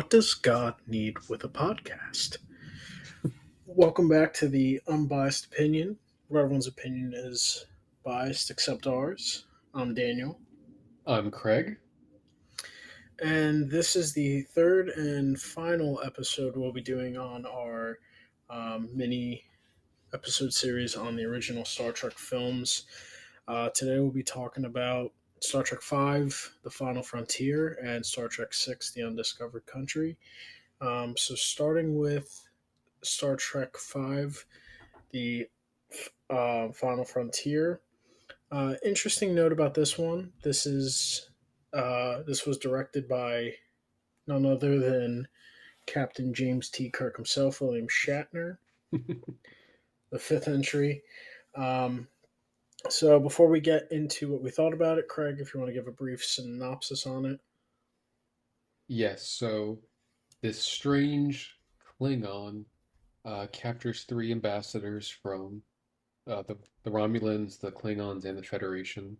What does God need with a podcast? Welcome back to the Unbiased Opinion, where everyone's opinion is biased except ours. I'm Daniel, I'm Craig. and this is the third and final episode we'll be doing on our mini episode series on the original Star Trek films. Today we'll be talking about Star Trek V, The Final Frontier, and Star Trek VI, The Undiscovered Country. So starting with Star Trek V, the Final Frontier. Interesting note about this one. This was directed by none other than Captain James T. Kirk himself, William Shatner, the fifth entry. Um, so before we get into what we thought about it, Craig, if you want to give a brief synopsis on it. Yes, so this strange Klingon captures three ambassadors from the Romulans, the Klingons, and the Federation.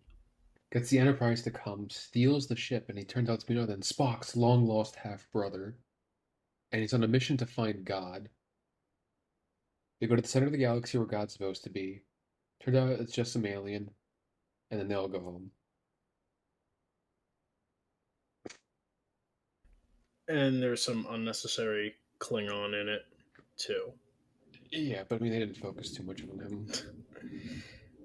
Gets the Enterprise to come, steals the ship, and he turns out to be no other than Spock's long lost half brother. And he's on a mission to find God. They go to the center of the galaxy where God's supposed to be. Turns out it's just some alien, and then they all go home. And there's some unnecessary Klingon in it, too. Yeah, but I mean, they didn't focus too much on him.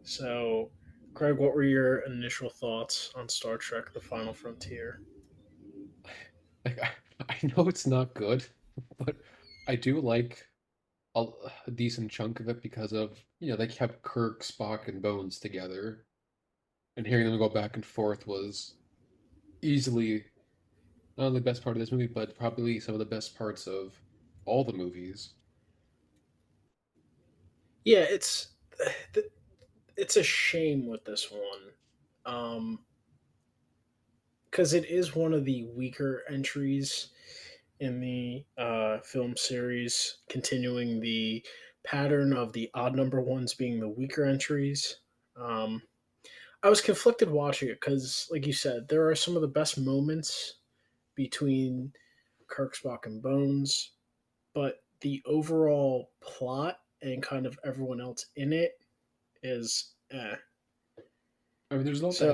So, Craig, what were your initial thoughts on Star Trek: The Final Frontier? Like, I know it's not good, but I do like a, a decent chunk of it because of, they kept Kirk, Spock, and Bones together, and hearing them go back and forth was easily not only the best part of this movie, but probably some of the best parts of all the movies. Yeah, it's a shame with this one, because it is one of the weaker entries in the film series, continuing the pattern of the odd number ones being the weaker entries. Um, I was conflicted watching it because, like you said, there are some of the best moments between Kirk, Spock, and Bones, but the overall plot and kind of everyone else in it is eh. I mean, there's a lot that So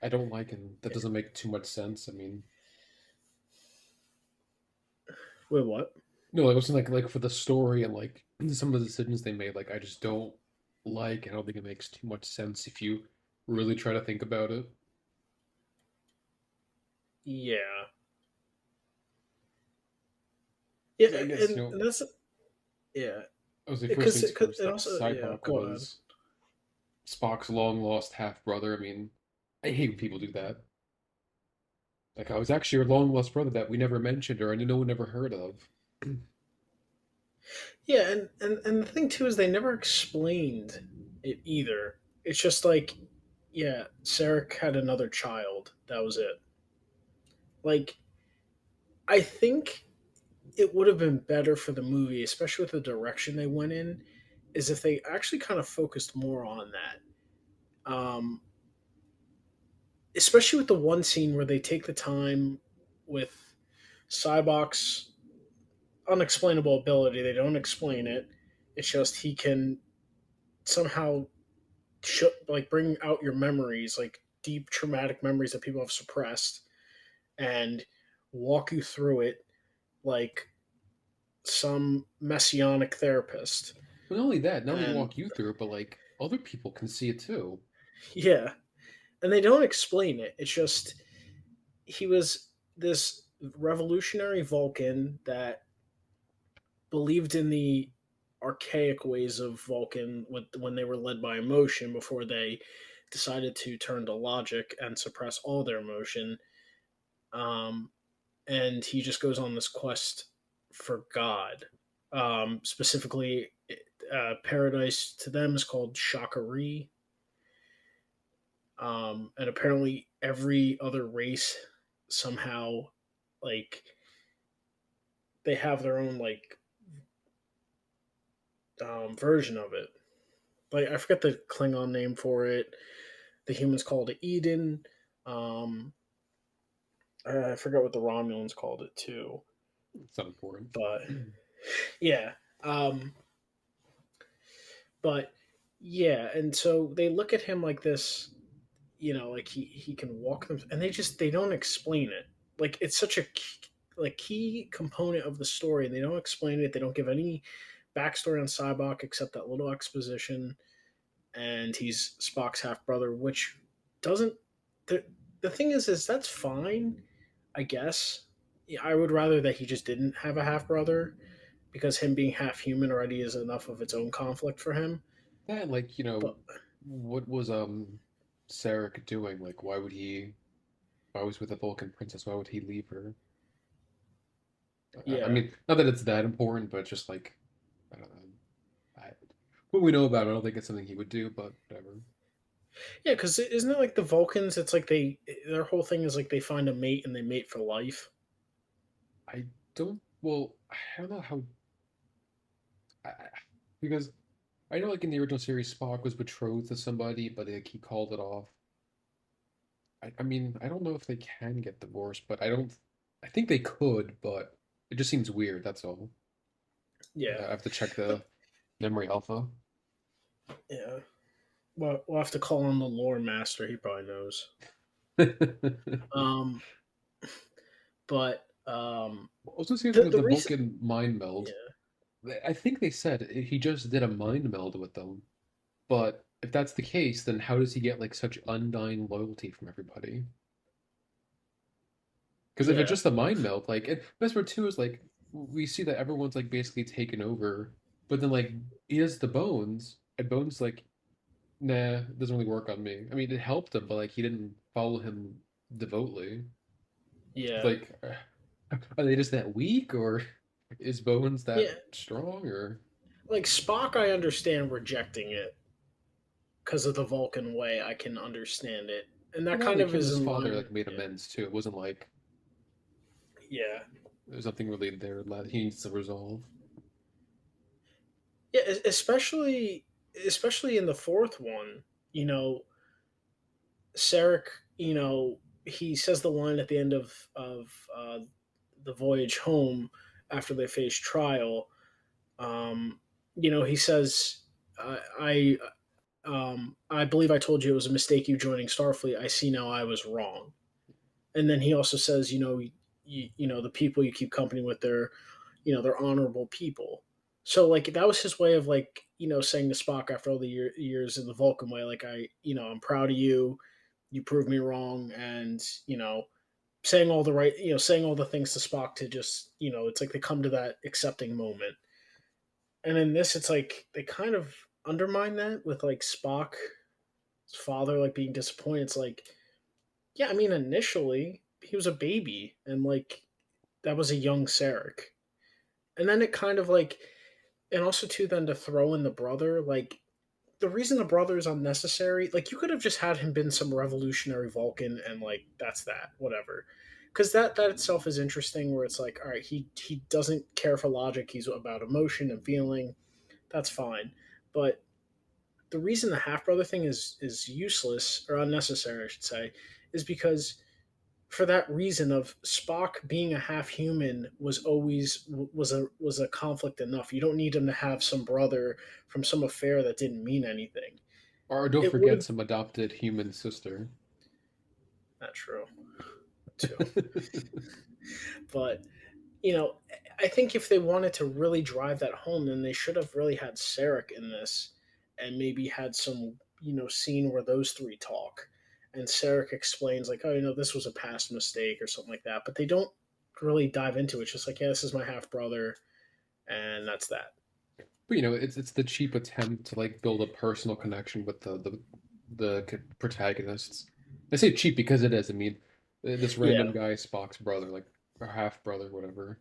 I don't like, and that doesn't make too much sense. I mean, wait, what? no, like, I was saying, like for the story and like some of the decisions they made, like I just don't like. I don't think it makes too much sense if you really try to think about it. Yeah, yeah, I guess, and that's yeah, I was like, first because things first, it like also yeah. Cyborg Go ahead. was Spock's long lost half brother. I mean, I hate when people do that. Like, I was actually your long lost brother that we never mentioned or I knew no one ever heard of. Yeah, and the thing too is they never explained it either. It's just like, yeah, Sarek had another child. That was it. Like, I think it would have been better for the movie, especially with the direction they went in, is if they actually kind of focused more on that. Um, Especially with the one scene where they take the time with Cybok's unexplainable ability. They don't explain it. It's just he can somehow like bring out your memories, like deep traumatic memories that people have suppressed, and walk you through it like some messianic therapist. But not only that, not only And walk you through it, but like other people can see it too. yeah, and they don't explain it. It's just he was this revolutionary Vulcan that believed in the archaic ways of Vulcan when they were led by emotion before they decided to turn to logic and suppress all their emotion. Um, and he just goes on this quest for God. Specifically, paradise to them is called Shakari. And apparently, every other race somehow, like, they have their own, like, version of it. Like, I forget the Klingon name for it. The humans called it Eden. Um, I forgot what the Romulans called it, too. It's not important. But yeah, um, but yeah, and so they look at him like this, like he can walk them, and they don't explain it. Like it's such a key component of the story, and they don't explain it. They don't give any backstory on Cybok except that little exposition, and he's Spock's half brother, which doesn't. The the thing is that's fine, I guess. Yeah, I would rather that he just didn't have a half brother because him being half human already is enough of its own conflict for him. That like, But what was Sarek doing? Like why was with the Vulcan princess, why would he leave her? I yeah, mean, not that it's that important, but just like I don't know. I, what we know about it, I don't think it's something he would do, but whatever. yeah, because isn't it like the Vulcans? It's like their whole thing is like they find a mate and they mate for life. I don't well, I don't know how because I know like in the original series Spock was betrothed to somebody, but like, he called it off. I mean, I don't know if they can get divorced, but I think they could, but it just seems weird, that's all. Yeah, I have to check but the memory alpha. yeah, well, we'll have to call on the lore master. He probably knows. Um, but Also, see the with the the reason, Vulcan mind meld, yeah, I think they said he just did a mind meld with them. But if that's the case, then how does he get like such undying loyalty from everybody? Because if it's yeah, just a mind meld, like and best part too is like we see that everyone's like basically taken over, but then like he has the bones, and bones like nah, it doesn't really work on me. I mean, it helped him, but like he didn't follow him devotedly. yeah, Like, are they just that weak, or is Bones that yeah. strong, or Like Spock, I understand rejecting it because of the Vulcan way. I can understand it, and that well, kind like of him and is his in father line. like made Yeah, amends too. It wasn't like yeah, there's nothing really there that he needs to resolve. yeah. Especially in the fourth one. You know, Sarek. He says the line at the end of the voyage home after they face trial. Um, he says, I believe I told you it was a mistake you joining Starfleet. I see now I was wrong." And then he also says, the people you keep company with, they're honorable people. So like that was his way of like saying to Spock after all the years in the Vulcan way, like I'm proud of you. You proved me wrong, and saying all the right, saying all the things to Spock to just it's like they come to that accepting moment. And in this, it's like they kind of undermine that with like Spock's father like being disappointed. It's like, yeah, I mean, initially he was a baby, and like that was a young Sarek, and then it kind of like, and also too, then to throw in the brother, like the reason the brother is unnecessary, like you could have just had him been some revolutionary Vulcan, and like that's that, whatever. Because that itself is interesting, where it's like, all right, he doesn't care for logic; he's about emotion and feeling. That's fine, but the reason the half brother thing is useless or unnecessary, I should say, is because for that reason of Spock being a half human was a conflict enough. You don't need him to have some brother from some affair that didn't mean anything. Or don't It would forget have some adopted human sister. not true too, but you know, I think if they wanted to really drive that home, then they should have really had Sarek in this, and maybe had some scene where those three talk, and Sarek explains like, oh, this was a past mistake or something like that. But they don't really dive into it. It's just like, yeah, this is my half brother, and that's that. But it's the cheap attempt to like build a personal connection with the protagonists. I say cheap because it is. I mean, this Yeah, random guy, Spock's brother, like or half brother, whatever.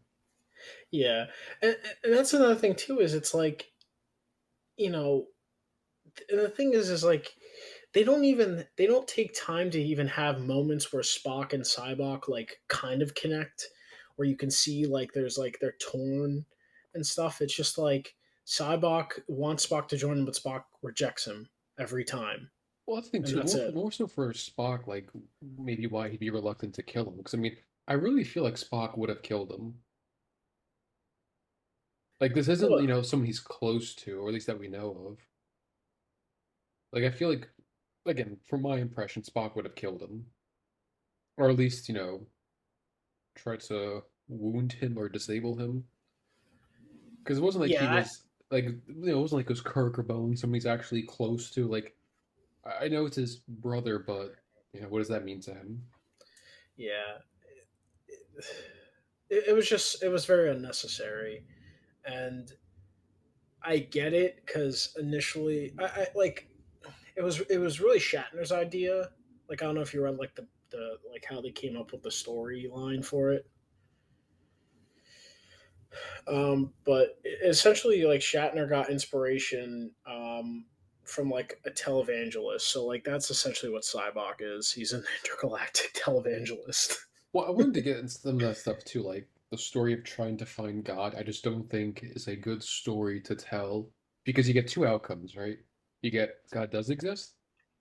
yeah, and that's another thing too. Is it's like you know and the thing is like they don't take time to even have moments where Spock and Cybok like kind of connect, where you can see like there's like they're torn and stuff. It's just like Cybok wants Spock to join him, but Spock rejects him every time, Well, that's the thing and too. that's it. More so for Spock, like maybe why he'd be reluctant to kill him. Because I mean, I really feel like Spock would have killed him. Like this isn't, Well, someone he's close to, or at least that we know of. Like I feel like, again, from my impression, Spock would have killed him, or at least, try to wound him or disable him. Because it wasn't like he yeah, was like it wasn't like it was Kirk or Bones, someone he's actually close to. Like I know it's his brother, but what does that mean to him? yeah. It was just, it was very unnecessary, and I get it because initially, I like, it was really Shatner's idea. Like, I don't know if you read like the like how they came up with the storyline for it. But essentially, like, Shatner got inspiration from like a televangelist. So like that's essentially what Cybok is. He's an intergalactic televangelist. Well, I wanted to get into some of that stuff too, like the story of trying to find God. I just don't think is a good story to tell because you get two outcomes, right? You get God does exist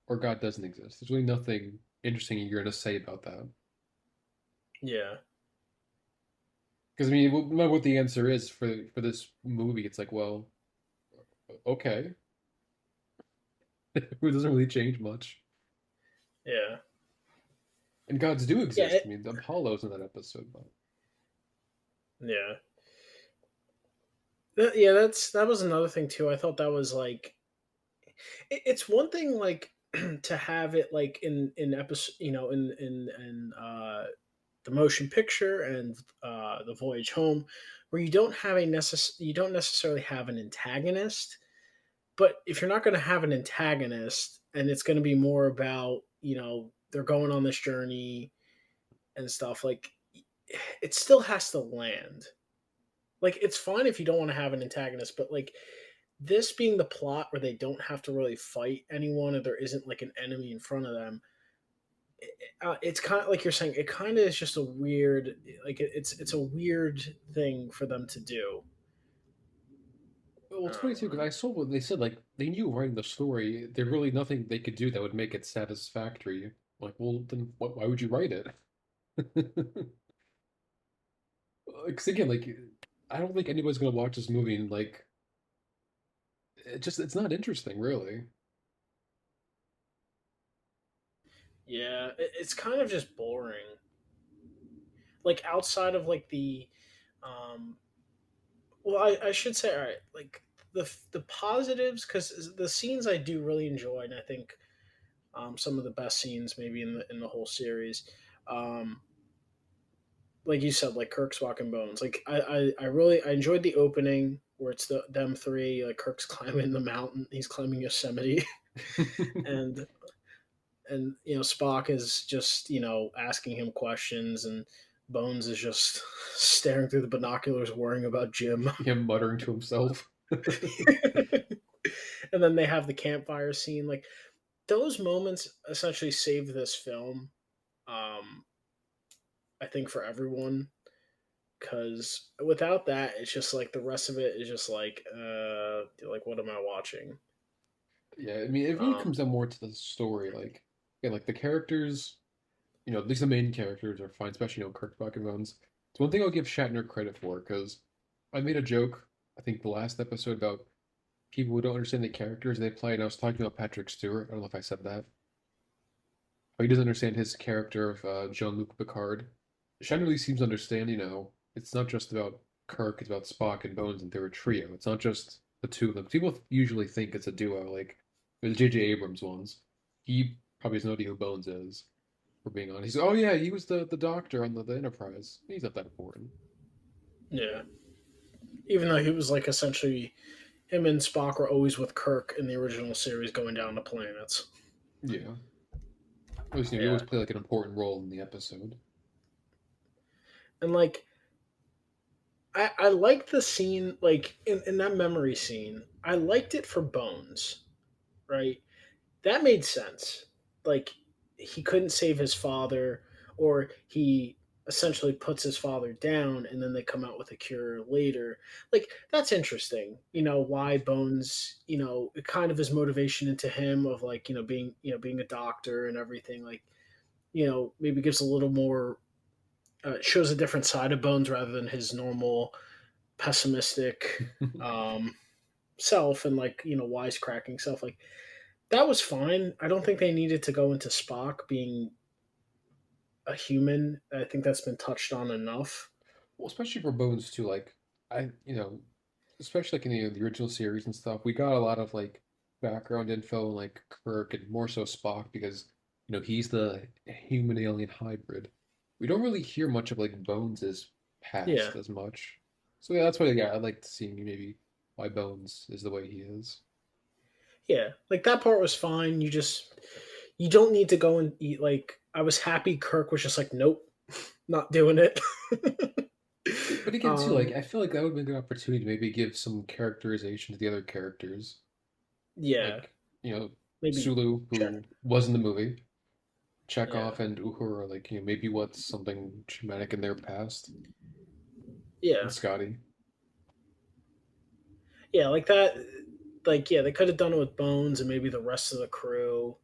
or God doesn't exist. There's really nothing interesting you're going to say about that. Yeah, Because I mean, no matter what the answer is for this movie, it's like, well, okay, it doesn't really change much. yeah, And gods do yeah, exist. I mean, Apollo's in that episode, but yeah. Yeah, that was another thing too. I thought that was like, it's one thing like to have it like in episode, in the motion picture and the voyage home, where you don't necessarily have an antagonist. But if you're not going to have an antagonist, and it's going to be more about, they're going on this journey and stuff, like, it still has to land. Like, it's fine if you don't want to have an antagonist, but like, this being the plot where they don't have to really fight anyone, or there isn't like an enemy in front of them, it's kind of like you're saying, it kind of is just a weird, like, it's a weird thing for them to do. well, I it's funny don't too because know. I saw what they said. Like they knew writing the story, there's really nothing they could do that would make it satisfactory. Like, well, then why would you write it? Because again, like I don't think anybody's gonna watch this movie and like it's not interesting, really. Yeah, it's kind of just boring. Like, outside of like the, um, well, I should say, all right, like, the positives, because the scenes I do really enjoy, and I think some of the best scenes maybe in the whole series. Um, like you said, like Kirk's walking bones. Like, I really, I enjoyed the opening where it's them three. Like, Kirk's climbing the mountain, he's climbing Yosemite, and Spock is just, asking him questions, and Bones is just staring through the binoculars, worrying about Jim. Him muttering to himself. And then they have the campfire scene. Like, those moments essentially saved this film. Um, I think for everyone, because without that, it's just like the rest of it is just like, what am I watching? Yeah, I mean, it really Um, comes down more to the story. Like, yeah, like the characters, at least the main characters are fine, especially Kirk Buckenbones. It's one thing I'll give Shatner credit for because I made a joke, I think the last episode about people who don't understand the characters they play, and I was talking about Patrick Stewart. I don't know if I said that. But he doesn't understand his character of Jean-Luc Picard. Shatner really seems to understand, it's not just about Kirk, it's about Spock and Bones, and they're a trio. It's not just the two of them. People usually think it's a duo, like the J.J. Abrams ones. He probably has no idea who Bones is, for being honest. He's, oh yeah, he was the doctor on the Enterprise. He's not that important. yeah, even though he was like essentially, him and Spock were always with Kirk in the original series, going down to planets. Yeah. At least, he always Yeah, play like an important role in the episode. and like, I liked the scene, like in that memory scene. I liked it for Bones, right? That made sense. Like, he couldn't save his father, or he essentially puts his father down, and then they come out with a cure later. Like, that's interesting. Why Bones, it kind of his motivation into him of, like, being a doctor and everything. Like, maybe gives a little more, shows a different side of Bones rather than his normal pessimistic um, self and like wisecracking self. Like that was fine. I don't think they needed to go into Spock being a human. I think that's been touched on enough. Well, especially for Bones too. Like especially like in the original series and stuff, we got a lot of like background info, like Kirk and more so Spock, because he's the human alien hybrid. We don't really hear much of like Bones's Yeah, past as much. So yeah, that's why I like seeing maybe why Bones is the way he is. yeah. Like that part was fine. You don't need to go and eat. Like I was happy Kirk was just like, nope, not doing it. But again, too, like um, I feel like that would be a good opportunity to maybe give some characterization to the other characters, yeah, like you know maybe Sulu, check. who was in the movie, Yeah, Chekhov and Uhura, like maybe what's something traumatic in their past, and yeah, Scotty. yeah. Like that. Like yeah, they could have done it with Bones and maybe the rest of the crew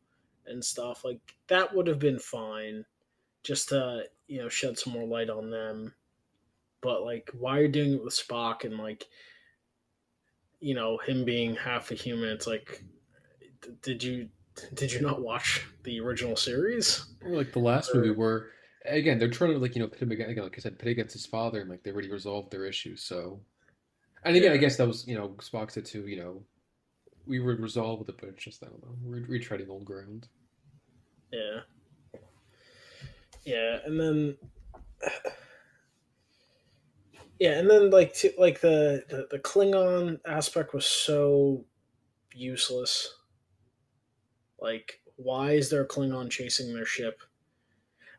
and stuff. Like that would have been fine, just to shed some more light on them. But like, why you're doing it with Spock and like him being half a human? It's like, did you not watch the original series? Or like the last movie Or where, again, they're trying to like pit him again, like I said, pit against his father, and like they already resolved their issues. So, and again, I yeah, guess that was Spock said too. We would resolve it, but it's just I don't know, we're retreading old ground. yeah, yeah, and then like like the Klingon aspect was so useless. Like, why is there a Klingon chasing their ship?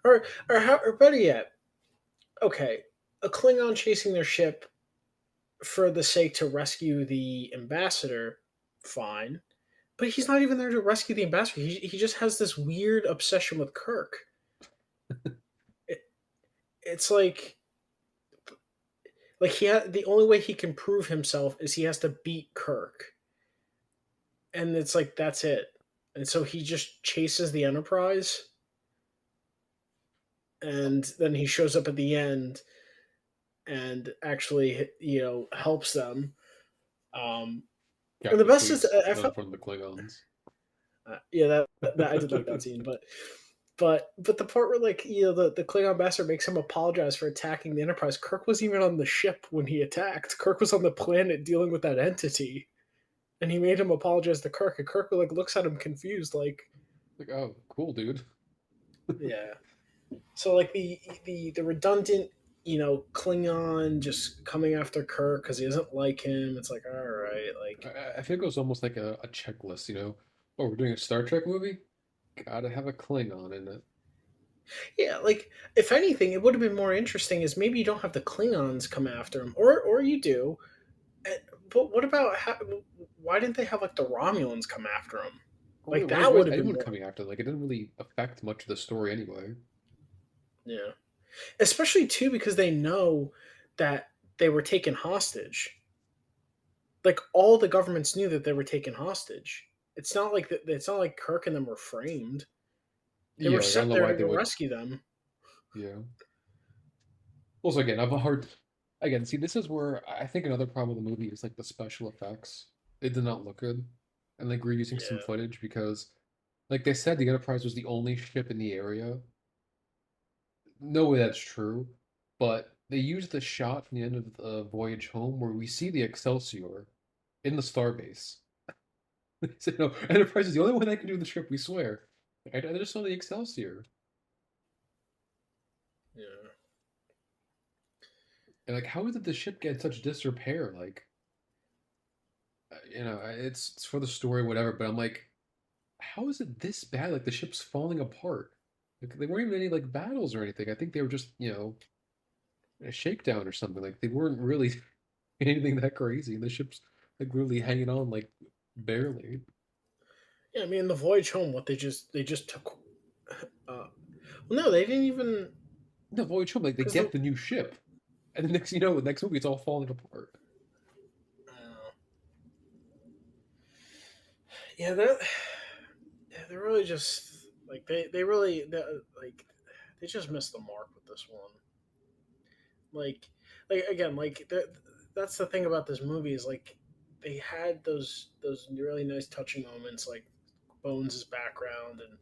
Or better yet, okay, a Klingon chasing their ship for the sake to rescue the ambassador, fine. But he's not even there to rescue the ambassador. He just has this weird obsession with Kirk. It, it's like the only way he can prove himself is he has to beat Kirk, and it's like that's it. And so he just chases the Enterprise, and then he shows up at the end and actually helps them. Um, and the Captain, best is please, I not felt from the Klingons. yeah that I did like that scene, but the part where like the Klingon ambassador makes him apologize for attacking the Enterprise. Kirk wasn't even on the ship when he attacked. Kirk was on the planet dealing with that entity, and he made him apologize to Kirk. And Kirk like looks at him confused, like Like, oh, cool, dude. yeah. So like the redundant Klingon just coming after Kirk because he doesn't like him. It's like all right, like I think it was almost like a checklist. Oh, we're doing a Star Trek movie. Gotta have a Klingon in it. yeah, like if anything, it would have been more interesting is maybe you don't have the Klingons come after him, or you do. But what about why didn't they have like the Romulans come after him? Oh, Like why that was would have been anyone more. coming after? Like, it didn't really affect much of the story anyway. Yeah, especially too because they know that they were taken hostage. Like all the governments knew that they were taken hostage. It's not like that. It's not like Kirk and them were framed. They Yeah, were like I don't sent know there why to they go would. rescue them. Yeah. Also, again, I have a hard. Again, see, this is where I think another problem with the movie is like the special effects. It did not look good, and like we're using some Yeah, footage because, like they said, the Enterprise was the only ship in the area. No way that's true, but they used the shot from the end of the voyage home where we see the Excelsior in the starbase. They said, no, Enterprise is the only one that can do the trip, we swear. I just saw the Excelsior. yeah, And like, how did the ship get in such disrepair? Like, it's for the story, whatever, but I'm like, how is it this bad? Like, the ship's falling apart. Like, they weren't even any like battles or anything. I think they were just, a shakedown or something. Like, they weren't really anything that crazy. The ship's like literally hanging on, like, barely. yeah. I mean, the voyage home. What they just took. Well, no, they didn't even The voyage home, like, they because get the new ship. And the next, the next movie, it's all falling apart. uh, yeah, they're really just like they really like they just missed the mark with this one. Like again, like that's the thing about this movie is like they had those really nice touching moments like Bones' background and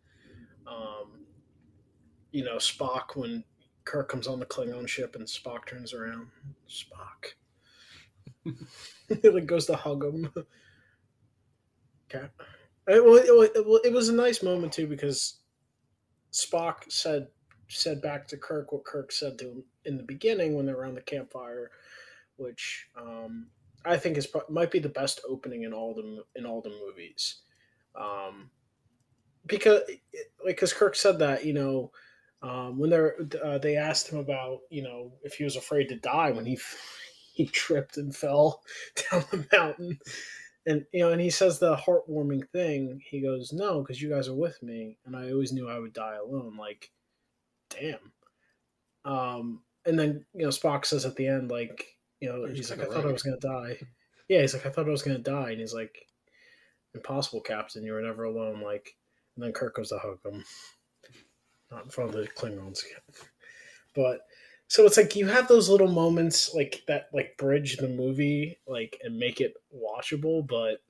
um, Spock when Kirk comes on the Klingon ship and Spock turns around. Spock. Like goes to hug him. Okay. It was a nice moment too because Spock said back to Kirk what Kirk said to him in the beginning when they were around the campfire, which I think might be the best opening in all the movies, um, because because Kirk said that when they asked him about if he was afraid to die when he tripped and fell down the mountain and and he says the heartwarming thing. He goes, "No, because you guys are with me, and I always knew I would die alone." Like, damn. And then Spock says at the end, like, He was he's kind like, of "I thought I right. was gonna die." Yeah, he's like, "I thought I was gonna die," and he's like, "Impossible, Captain. You were never alone." Like, and then Kirk goes to hug him, not in front of the Klingons again. But so it's like you have those little moments like that, like bridge the movie, like and make it watchable, but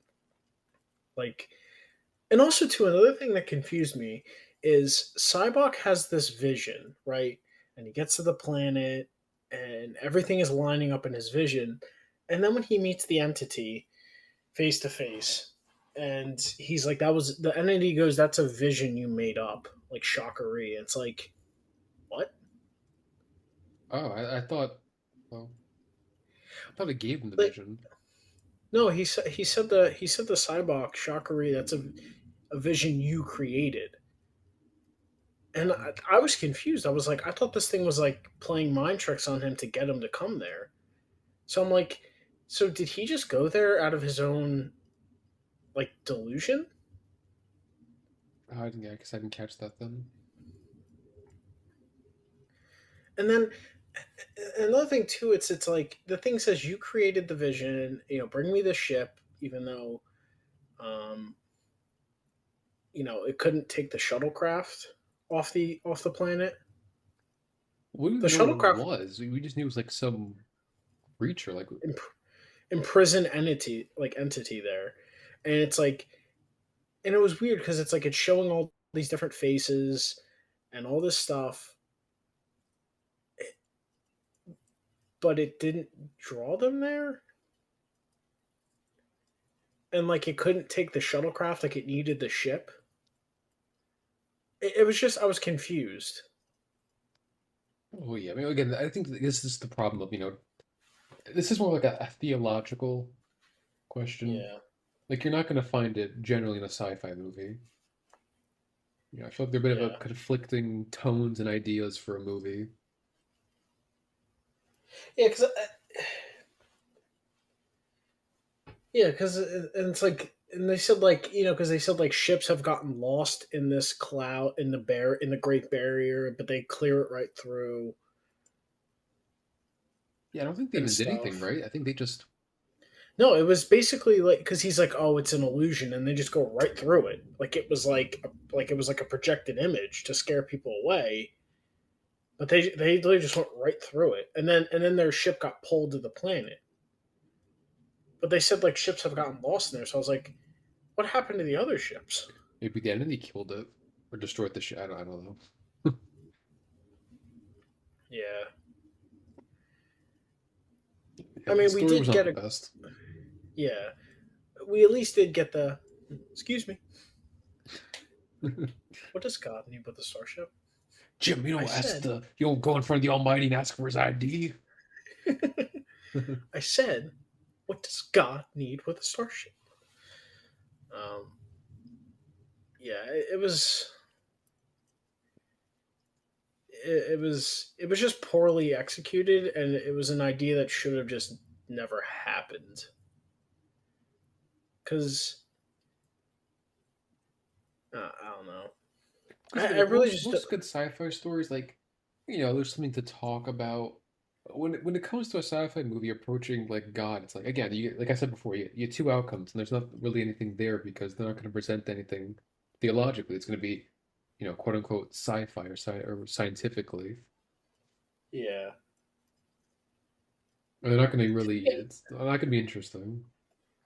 like and also, too, another thing that confused me is Cybok has this vision, right? And he gets to the planet, and everything is lining up in his vision. And then when he meets the entity face to face, and he's like, "That was the entity." Goes, "That's a vision you made up," like shockery. It's like, what? Oh, I thought, well, I thought it gave him the Like, vision. no, he said the Cybok shockery. That's a vision you created. And Oh, I was confused. I was like, I thought this thing was like playing mind tricks on him to get him to come there. So I'm like, so did he just go there out of his own like delusion? I didn't, yeah, I guess I didn't catch that then. And then another thing too, it's like the thing says you created the vision. Bring me the ship, even though um, it couldn't take the shuttlecraft off the planet. We didn't The even know what it shuttlecraft was. We just knew it was like some creature. Like, imp- imprisoned entity there, and it's like and it was weird because it's like it's showing all these different faces and all this stuff, but it didn't draw them there, and like it couldn't take the shuttlecraft, like it needed the ship. It was just I was confused. oh yeah. I mean, again, I think this is the problem of, this is more like a theological question. Yeah, Like, you're not going to find it generally in a sci-fi movie. I feel like they're a bit of a yeah, conflicting tones and ideas for a movie. yeah. Because and it's like. And they said like because they said like ships have gotten lost in this cloud in the Great Barrier, but they clear it right through Yeah, I don't think they and even did anything, stuff. right? I think they just, No, it was basically like because he's like, "Oh, it's an illusion," and they just go right through it, like it was like it was like a projected image to scare people away. But they literally just went right through it, and then their ship got pulled to the planet. But they said like ships have gotten lost in there, so I was like, "What happened to the other ships?" maybe the enemy killed it or destroyed the ship. I don't know. Yeah, Yeah, I the mean, we story was did not get the a best. yeah, we at least did get the. Excuse me. What does God need with the starship? Jim, I said, you don't go in front of the Almighty and ask for his ID. I said, what does God need with a starship? Um, yeah, it was just poorly executed, and it was an idea that should have just never happened. Because I don't know. Because again, I like really just most good sci-fi stories, like there's something to talk about. When it comes to a sci-fi movie approaching like God, it's like again, like I said before, you get two outcomes, and there's not really anything there because they're not going to present anything theologically. It's going to be, quote unquote sci-fi or scientifically. yeah. They're not going to really. It's not going to be interesting.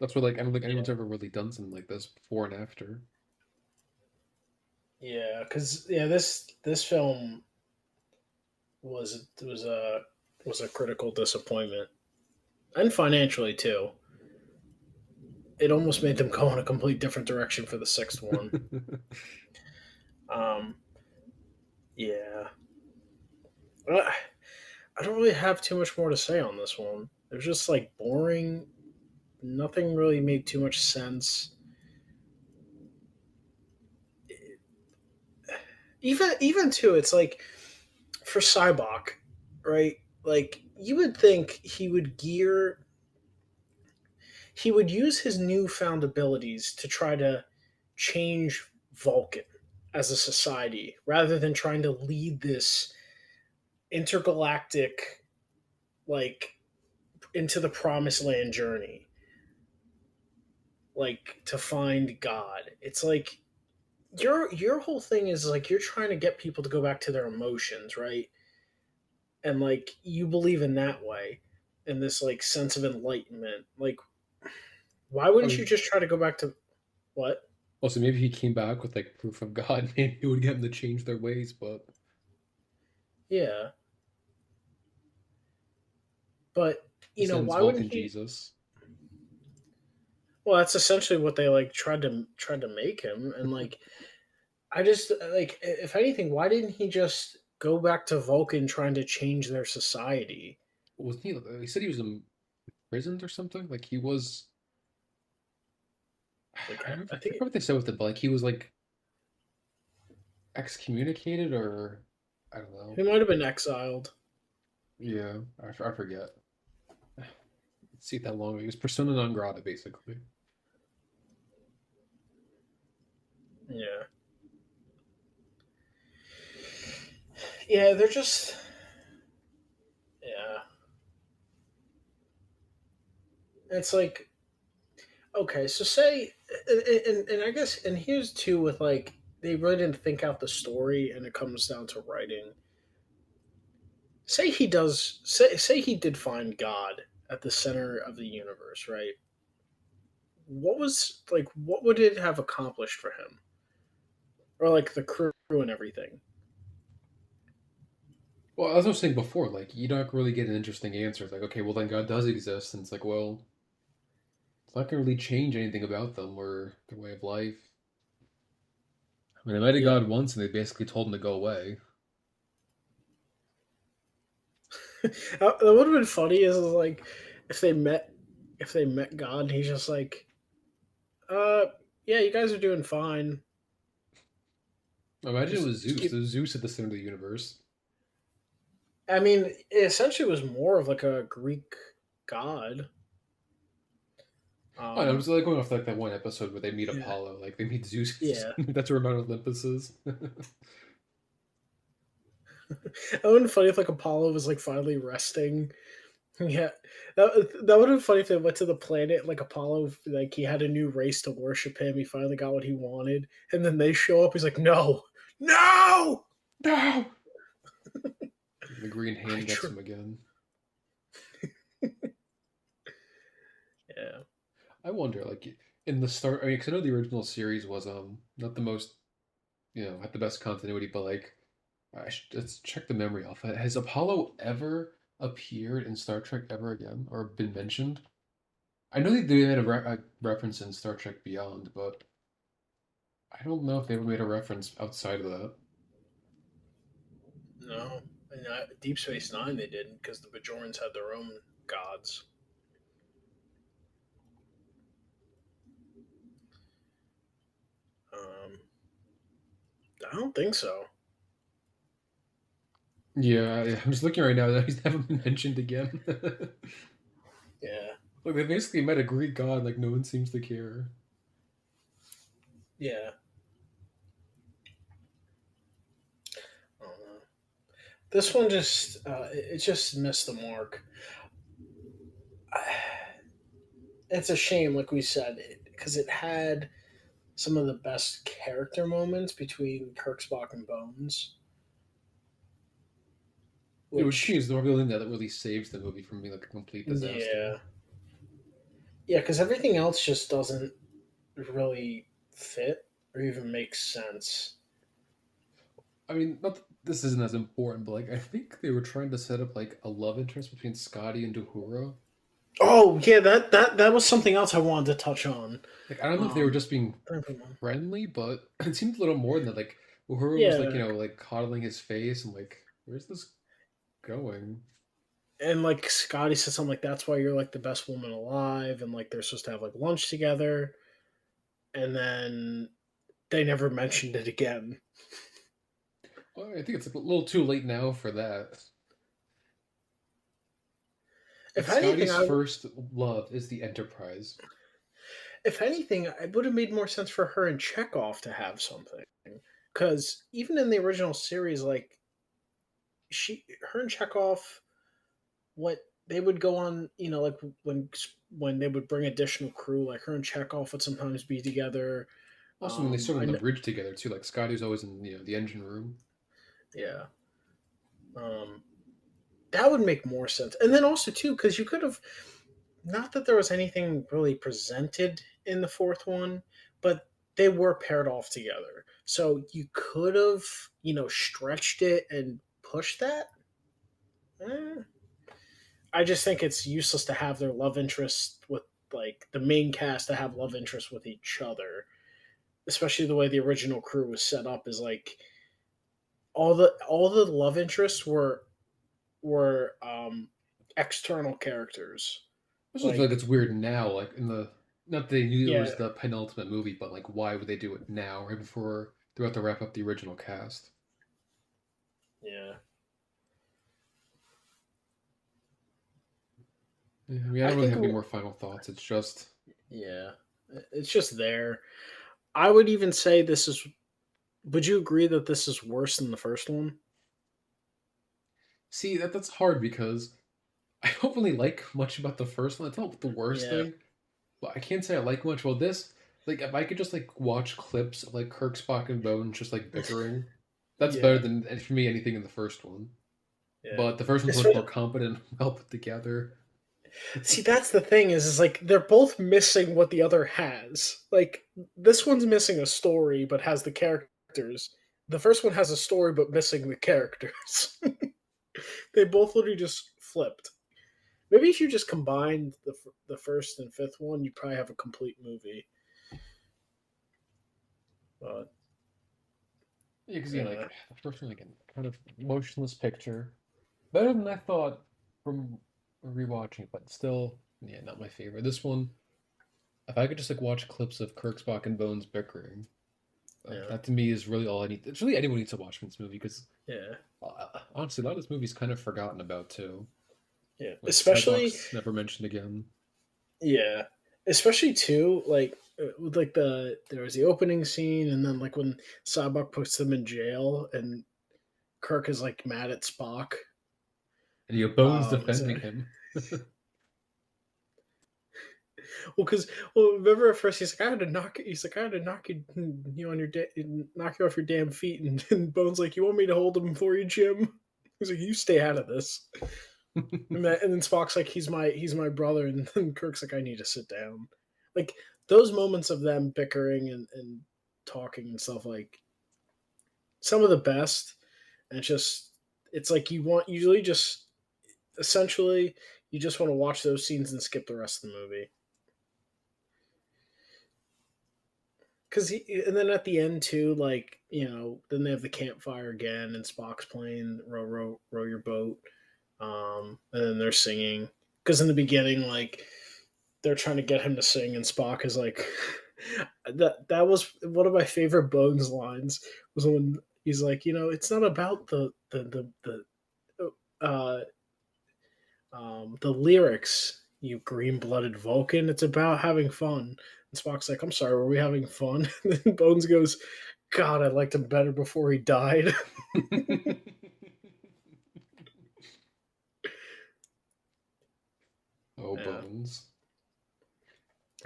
That's what like I don't think anyone's Yeah, ever really done something like this before and after. yeah, because yeah, this film was a critical disappointment, and financially too. It almost made them go in a complete different direction for the sixth one. Um, yeah, I I don't really have too much more to say on this one. It was just like boring. Nothing really made too much sense. Even too, it's like for Cybok, right? Like you would think he would use his newfound abilities to try to change Vulcan as a society rather than trying to lead this intergalactic like into the promised land journey like to find God. It's like your whole thing is like you're trying to get people to go back to their emotions, right? And like you believe in that way, in this like sense of enlightenment. Like why I wouldn't you mean, just try to go back to what? also maybe he came back with like proof of God. Maybe it would get them to change their ways, but Yeah, but he sends why wouldn't Vulcan he? Jesus. Well, that's essentially what they like tried to make him, and like I just like if anything, why didn't he just go back to Vulcan trying to change their society? Wasn't he? He said he was imprisoned or something. Like he was. Like I I think forgot what they said with it, but like he was like excommunicated or I don't know. he might have been exiled. Yeah, I forget. Let's see that long ago. He was persona non grata, basically. Yeah, yeah, they're just yeah. It's like okay, so say and I guess and here's too with like they really didn't think out the story and it comes down to writing. Say he did find God at the center of the universe, right? What would it have accomplished for him? Or like the crew and everything. Well, as I was saying before, like you don't really get an interesting answer. It's like, okay, well then God does exist, and it's like, well, it's not gonna really change anything about them or their way of life. I mean, they met a Yeah. God once, and they basically told him to go away. That would have been funny is like if they met if they met God and he's just like, uh yeah, you guys are doing fine. Imagine it was Just Zeus. keep There's Zeus at the center of the universe. I mean, it essentially was more of like a Greek god. Oh, no, I'm Um just like going off like that one episode where they meet yeah. Apollo. Like they meet Zeus. Yeah. That's where Mount Olympus is. That would have been funny if like Apollo was like finally resting. Yeah, that would have been funny if they went to the planet like Apollo, like he had a new race to worship him. He finally got what he wanted, and then they show up. He's like, "No, no, No! The Green I Hand gets tr-. him again. Yeah, I wonder, like in the start, I mean, because I know the original series was not the most, had the best continuity, but like let's check the memory off. Has Apollo ever appeared in Star Trek ever again, or been mentioned? I know they made a reference in Star Trek Beyond, but I don't know if they ever made a reference outside of that. no." And Deep Space Nine they didn't because the Bajorans had their own gods. Um, I don't think so. Yeah, I'm just looking right now. He's never been mentioned again. Yeah, Look, they basically met a Greek god. Like no one seems to care. yeah. I don't know. This one just it just missed the mark. It's a shame, like we said, because it had some of the best character moments between Kirk, Spock, and Bones. which to me which is the real thing that really saves the movie from being like a complete disaster. yeah, yeah, because everything else just doesn't really fit or even make sense. I mean, not that this isn't as important, but like I think they were trying to set up like a love interest between Scotty and Uhura. Oh yeah, that was something else I wanted to touch on. Like I don't know if they were Um, just being friendly, but it seemed a little more than that. Like Uhura was like, yeah, like coddling his face and like, where's this going? and like Scotty said something like that's why you're like the best woman alive, and like they're supposed to have like lunch together, and then they never mentioned it again. Well, I think it's a little too late now for that. Like If anything, Scotty's first love is the Enterprise. if anything, it would have made more sense for her and Chekhov to have something, because even in the original series, like her and Chekhov, what they would go on, like when they would bring additional crew, like her and Chekhov would sometimes be together. Also, when they stood on I the know, bridge together too, like Scotty's always in the engine room. yeah. Um, that would make more sense. And then also too, because you could have not that there was anything really presented in the fourth one, but they were paired off together. So you could have, stretched it and pushed that. Eh. I just think it's useless to have their love interest with like the main cast to have love interest with each other, especially the way the original crew was set up. Is like all the love interests were external characters. I just feel like Like it's weird now, like in the not that they knew it yeah, was the penultimate movie, but like why would they do it now, right before they're about to wrap up the original cast? yeah. Yeah, I mean, I I don't really think have any more final thoughts. It's just yeah, it's just there. I would even say this is. Would you agree that this is worse than the first one? see that's hard because I don't really like much about the first one. It's not the worst Yeah. thing, but I can't say I like much. Well, this like if I could just like watch clips of like Kirk, Spock, and Bones just like bickering, that's better Yeah. than for me anything in the first one. Yeah. But the first one's much more Especially, competent, well put together. see, that's the thing is like they're both missing what the other has. Like this one's missing a story but has the characters. The first one has a story but missing the characters. They both literally just flipped. Maybe if you just combined the first and fifth one, you probably have a complete movie. But Yeah, because uh, like the first one again, kind of emotionless picture, better than I thought from rewatching, but still, yeah, not my favorite. This one, if I could just like watch clips of Kirk, Spock, and Bones bickering, yeah, that to me is really all I need. It's really anyone needs to watch this movie because yeah, honestly, a lot of this movie's kind of forgotten about too. yeah. Like Especially Cyborg's never mentioned again. yeah, especially too like with like there was the opening scene and then like when Sabak puts them in jail and Kirk is like mad at Spock. And Bones Is defending that him. well? Because remember at first he's like I had to knock. He's like I had to knock you on your knock you off your damn feet, and Bones like you want me to hold him for you, Jim? He's like you stay out of this. And then Spock's like he's my brother, and then Kirk's like I need to sit down. Like those moments of them bickering and talking and stuff like some of the best. And it's like you want usually just essentially you just want to watch those scenes and skip the rest of the movie. Because and then at the end too, like then they have the campfire again, and Spock's playing row your boat, and then they're singing. Because in the beginning, like they're trying to get him to sing, and Spock is like, that was one of my favorite Bones lines was when he's like, it's not about uh, the lyrics, you green blooded Vulcan. It's about having fun. And Spock's like, I'm sorry, were we having fun? And then Bones goes, God, I liked him better before he died. Oh, Yeah. Bones.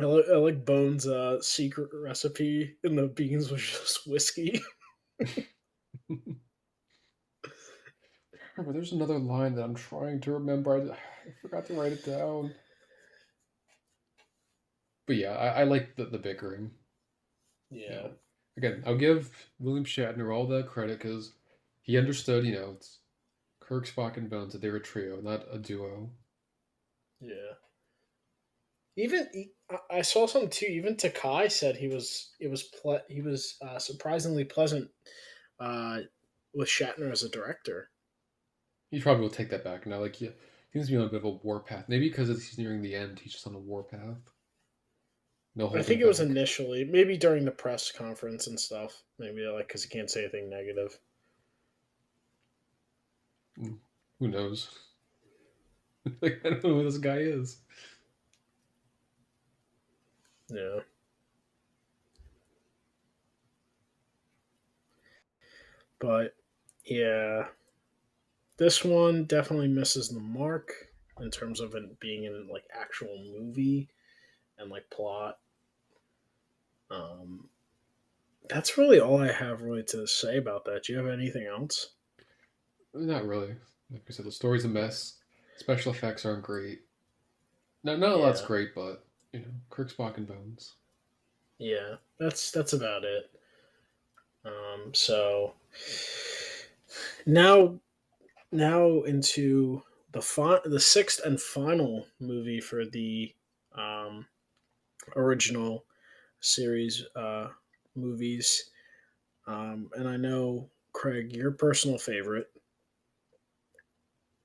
I like Bones' secret recipe, and the beans was just whiskey. remember. There's another line that I'm trying to remember. I forgot to write it down. But yeah, I like the bickering. You Yeah, know, again, I'll give William Shatner all the credit because he understood. It's Kirk, Spock, and Bones that they were a trio, not a duo. yeah. Even I saw something too. Even Takai said he was surprisingly pleasant uh, with Shatner as a director. He probably will take that back now. Like, yeah, he seems to be on a bit of a warpath. Maybe because he's nearing the end, he's just on a warpath. No I holding think it was back. initially, maybe during the press conference and stuff. Maybe like because he can't say anything negative. Mm, who knows? Like, I don't know who this guy is. Yeah, but yeah, this one definitely misses the mark in terms of it being in like actual movie and like plot. Um, that's really all I have really to say about that. Do you have anything else? Not really. Like I said, the story's a mess. Special effects aren't great. No, none of that's Yeah, great, but Kirk, Spock, and Bones. yeah, that's about it. So now into the sixth and final movie for the um, original series movies, and I know Craig, your personal favorite.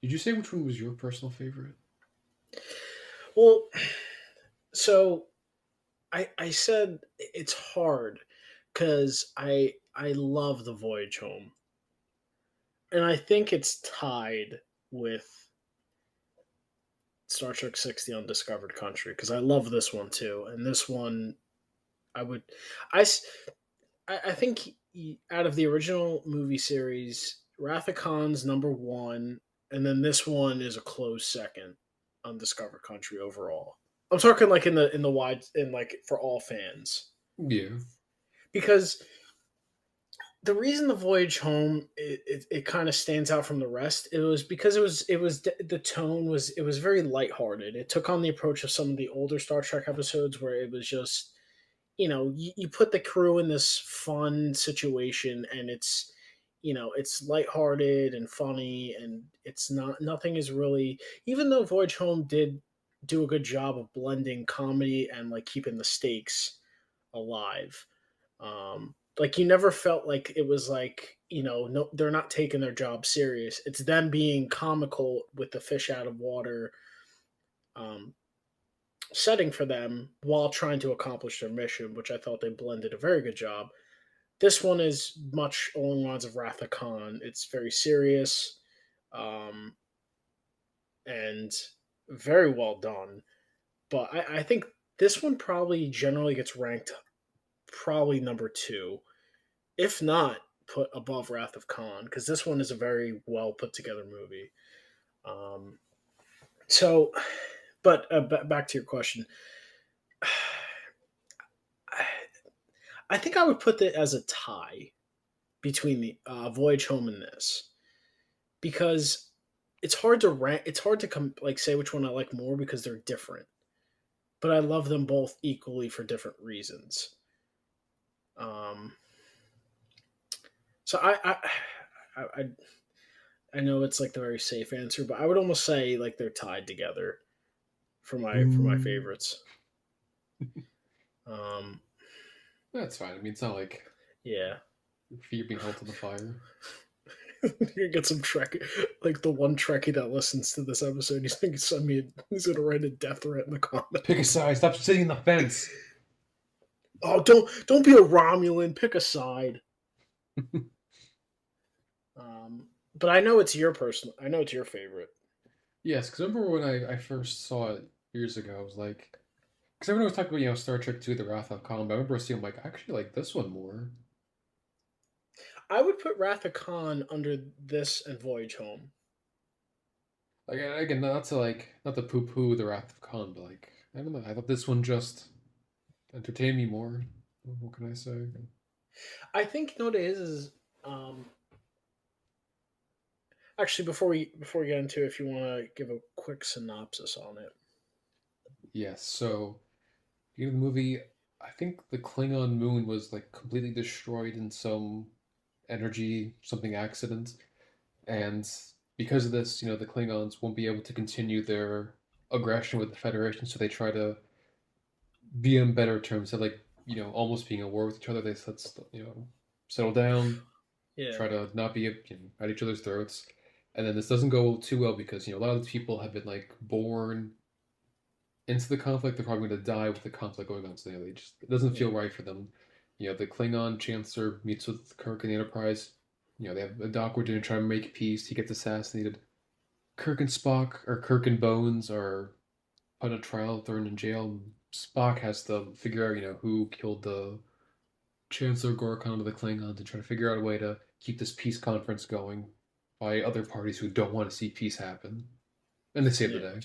Did you say which one was your personal favorite? Well, so I said it's hard because I love the Voyage Home, and I think it's tied with Star Trek Six: The Undiscovered Country because I love this one too, and this one I would I s- I think out of the original movie series, Wrath of Khan's number one, and then this one is a close second. Undiscovered Country overall. I'm talking like in the wide in like for all fans Yeah. because the reason the voyage home it kind of stands out from the rest it was because it was the tone was it was very lighthearted. It took on the approach of some of the older Star Trek episodes where it was just you put the crew in this fun situation and it's lighthearted and funny and it's not nothing is really even though Voyage Home did do a good job of blending comedy and like keeping the stakes alive. Like you never felt like it was like no, they're not taking their job serious. It's them being comical with the fish out of water um, setting for them while trying to accomplish their mission, which I thought they blended a very good job. This one is much along the lines of Wrath of Khan. It's very serious um, and very well done. But I think this one probably generally gets ranked probably number two, if not put above Wrath of Khan, because this one is a very well put together movie. Um, so, but back to your question, I think I would put it as a tie between the Voyage Home and this because it's hard to rank. It's hard to like say which one I like more because they're different, but I love them both equally for different reasons. Um, so I I know it's like the very safe answer, but I would almost say like they're tied together for my Ooh. favorites. Um, That's fine. I mean, it's not like yeah, your feet are being held to the fire. you get some Trek, like the one Trekkie that listens to this episode. He's gonna send me. He's gonna write a death threat in the Pick a comments. side. Stop sitting on the fence. Oh, don't be a Romulan. Pick a side. But I know it's your personal. I know it's your favorite. Yes, because remember when I first saw it years ago, I was like, because everyone was talking about Star Trek II: The Wrath of Khan, but I remember seeing, I'm like, I actually like this one more. I would put Wrath of Khan under this and Voyage Home. Like again, not to poo poo The Wrath of Khan, but like I don't know, I thought this one just entertained me more. What can I say? I think you know what it is um, Actually, before we get into it, if you want to give a quick synopsis on it. Yes, so beginning of the movie, I think the Klingon moon was like completely destroyed in some energy something accident, and because of this, the Klingons won't be able to continue their aggression with the Federation, so they try to be on better terms. They're like, almost being at war with each other. They said, settle down, Yeah, try to not be at each other's throats. And then this doesn't go too well because a lot of these people have been like born into the conflict. They're probably going to die with the conflict going on. So they just it doesn't feel yeah, right for them. The Klingon Chancellor meets with Kirk and the Enterprise. They have a doc we're doing to try to make peace. He gets assassinated. Kirk and Spock, or Kirk and Bones, are put on trial, thrown in jail. Spock has to figure out, who killed the Chancellor Gorkon of the Klingons and try to figure out a way to keep this peace conference going by other parties who don't want to see peace happen. And they save the yeah, day.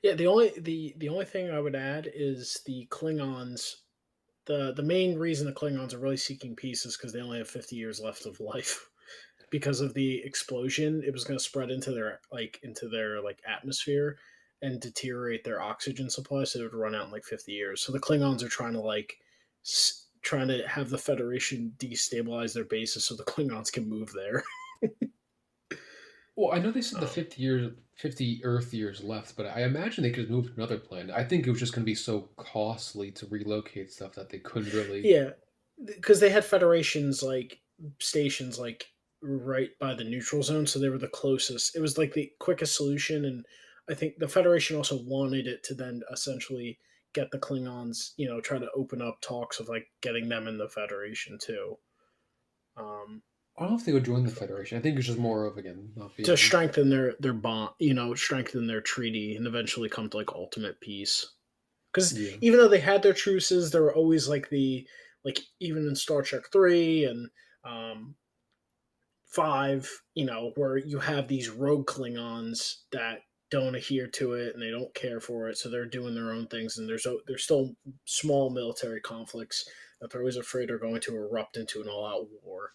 yeah. The only thing I would add is the Klingons. The main reason the Klingons are really seeking peace is because they only have 50 years left of life. Because of the explosion, it was going to spread into their atmosphere and deteriorate their oxygen supply, so it would run out in like 50 years. So the Klingons are trying to trying to have the Federation destabilize their bases so the Klingons can move there. Well, I know they said the Um, 50 Earth years left, but I imagine they could have moved to another planet. I think it was just going to be so costly to relocate stuff that they couldn't really. yeah, because they had Federations like stations like right by the neutral zone, so they were the closest. It was like the quickest solution, and I think the Federation also wanted it to then essentially get the Klingons, try to open up talks of like getting them in the Federation too, um, I don't know if they would join the Federation. I think it's just more of, again, not to being. strengthen their bond, strengthen their treaty, and eventually come to like ultimate peace. Because Yeah. even though they had their truces, there were always even in Star Trek 3 and um, 5, where you have these rogue Klingons that don't adhere to it and they don't care for it, so they're doing their own things, and there's still small military conflicts that they're always afraid are going to erupt into an all-out war.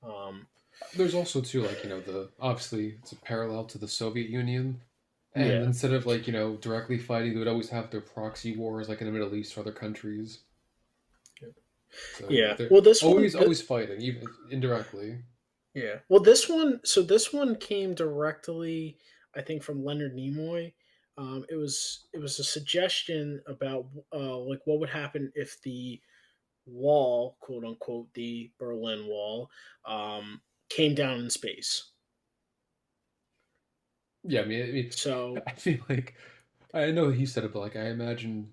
Um, There's also too like the obviously it's a parallel to the Soviet Union, and yeah, instead of like directly fighting, they would always have their proxy wars like in the Middle East or other countries. So yeah. they're Well, this one, always fighting, even indirectly. yeah. Well, this one came directly, I think, from Leonard Nimoy. It was a suggestion about like what would happen if the wall, quote unquote, the Berlin Wall, came down in space. Yeah, I mean, So I feel like I know he said it, but like I imagine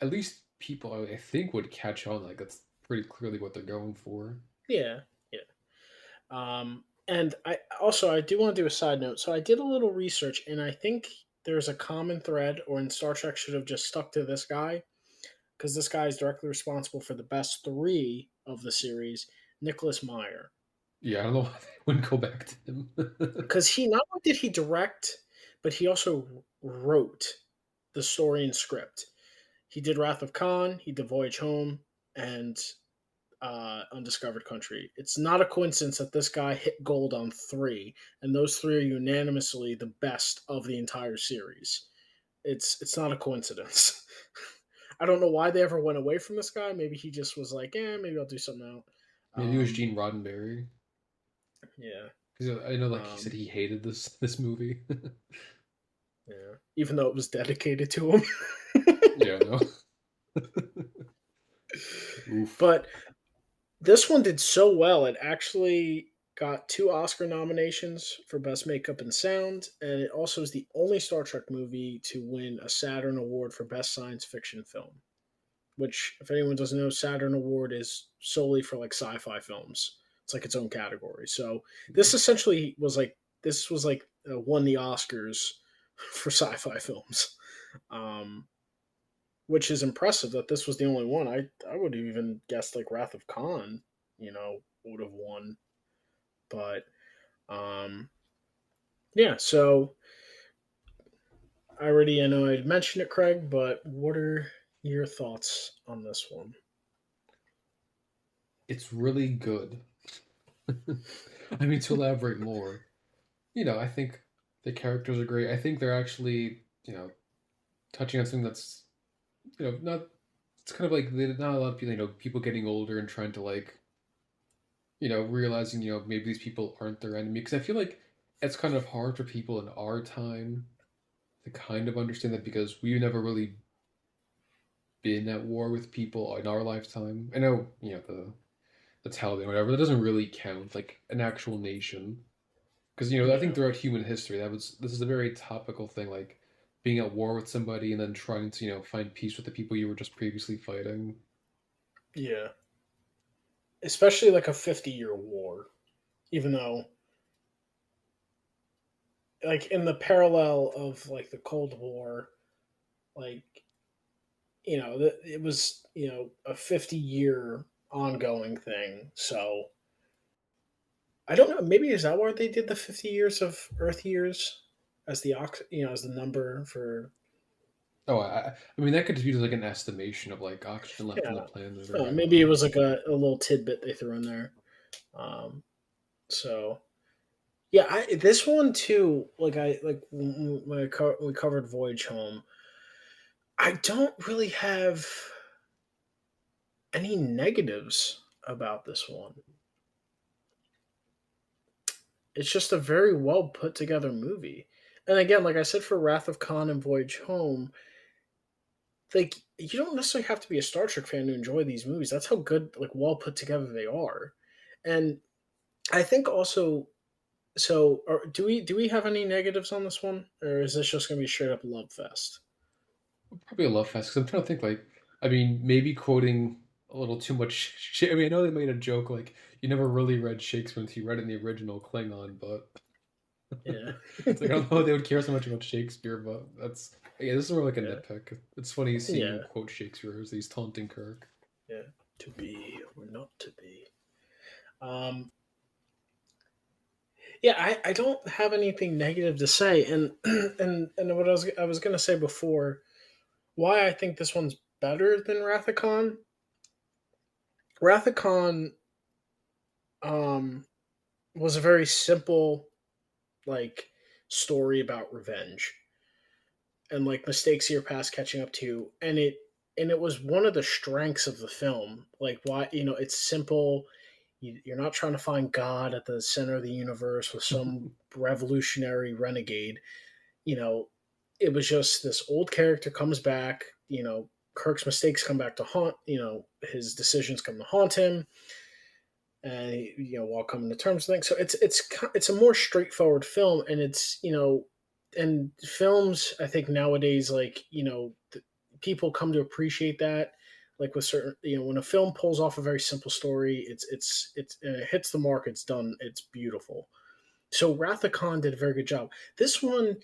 at least people I think would catch on. Like that's pretty clearly what they're going for. yeah, yeah. And I do want to do a side note. So I did a little research, and I think there's a common thread, or in Star Trek should have just stuck to this guy because this guy is directly responsible for the best three of the series, Nicholas Meyer. Yeah, I don't know why they wouldn't go back to him. Because he not only did he direct, but he also wrote the story and script. He did Wrath of Khan, he did Voyage Home, and Undiscovered Country. It's not a coincidence that this guy hit gold on three, and those three are unanimously the best of the entire series. It's not a coincidence. I don't know why they ever went away from this guy. Maybe he just was like, maybe I'll do something else. Maybe it was Um, Gene Roddenberry yeah, because I know like he said um, he hated this movie. yeah. Even though it was dedicated to him. Yeah, no. Oof. But this one did so well, it actually got two Oscar nominations for Best Makeup and Sound, and it also is the only Star Trek movie to win a Saturn Award for Best Science Fiction Film. Which, if anyone doesn't know, Saturn Award is solely for like sci-fi films. It's like its own category. So this was like won the Oscars for sci-fi films. Um, which is impressive that this was the only one. I would have even guessed like Wrath of Khan, would have won. But yeah, so I know I mentioned it, Craig, but what are your thoughts on this one? It's really good. I mean, to elaborate more, I think the characters are great. I think they're actually, touching on something that's, not. It's kind of like not a lot of people, people getting older and trying to like, realizing, maybe these people aren't their enemy. Because I feel like it's kind of hard for people in our time to kind of understand that because we've never really been at war with people in our lifetime. I know, the Taliban, whatever. That doesn't really count like an actual nation. Because I think Yeah, throughout human history, this is a very topical thing, like being at war with somebody and then trying to find peace with the people you were just previously fighting. yeah. Especially like a 50-year war, even though like in the parallel of like the Cold War, like it was a 50-year ongoing thing. So I don't know. Maybe is that why they did the 50 years of Earth years as as the number for Oh, I mean that could just be like an estimation of like oxygen left on the yeah. planet, or I don't Maybe it know. was like a little tidbit they threw in there. Um, so yeah, this one too. Like I like when we covered Voyage Home. I don't really have any negatives about this one. It's just a very well put together movie. And again, like I said for Wrath of Khan and Voyage Home, like you don't necessarily have to be a Star Trek fan to enjoy these movies. That's how good, like well put together they are. And I think also, do we have any negatives on this one, or is this just going to be straight up love fest? Probably a love fest because I'm trying to think like, I mean, maybe quoting a little too much shit. I mean, I know they made a joke like you never really read Shakespeare until you read it in the original Klingon, but Yeah, it's like I don't know if they would care so much about Shakespeare, but that's yeah, this is more like a yeah, nitpick. It's funny seeing him yeah, quote Shakespeare as he's taunting Kirk. yeah. To be or not to be. Um, yeah, I don't have anything negative to say, and and what I was gonna say before, why I think this one's better than Rathacon. Rathacon was a very simple like story about revenge and like mistakes of your past catching up to you, and it was one of the strengths of the film. Like why it's simple. You're not trying to find God at the center of the universe with some revolutionary renegade. You know, it was just this old character comes back. Kirk's mistakes come back to haunt. His decisions come to haunt him, and while coming to terms with things. So it's a more straightforward film, and and films I think nowadays like people come to appreciate that. Like with certain, when a film pulls off a very simple story, it's and it hits the mark. It's done. It's beautiful. So Wrath of Khan did a very good job. This one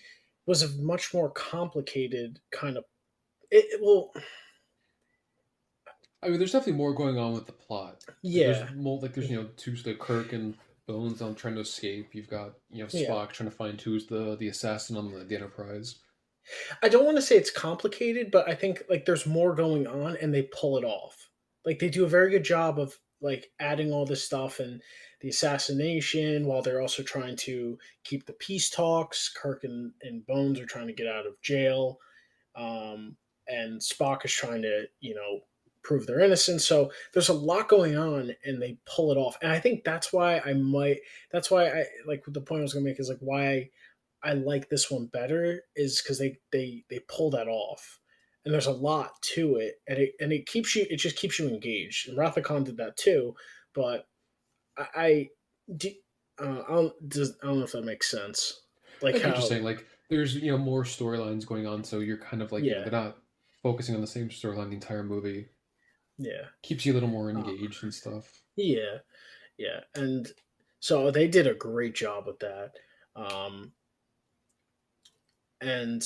was a much more complicated kind of. Well, I mean, there's definitely more going on with the plot. Like there's yeah, more like there's two the Kirk and Bones on trying to escape. You've got yeah. Spock trying to find who's the assassin on the Enterprise. I don't want to say it's complicated, but I think like there's more going on and they pull it off. Like they do a very good job of like adding all this stuff and the assassination while they're also trying to keep the peace talks. Kirk and Bones are trying to get out of jail. Um, and Spock is trying to, prove their innocence. So there's a lot going on and they pull it off. And I think that's why I like the point I was gonna make is like why I like this one better is because they pull that off, and there's a lot to it, and it just keeps you engaged. And Rathacon did that too, but I do, I don't know if that makes sense. I Like get what you're how saying. Like there's more storylines going on, so you're kind of like yeah they're not focusing on the same storyline the entire movie. yeah Keeps you a little more uh, engaged and stuff. yeah yeah, and so they did a great job with that. Um, and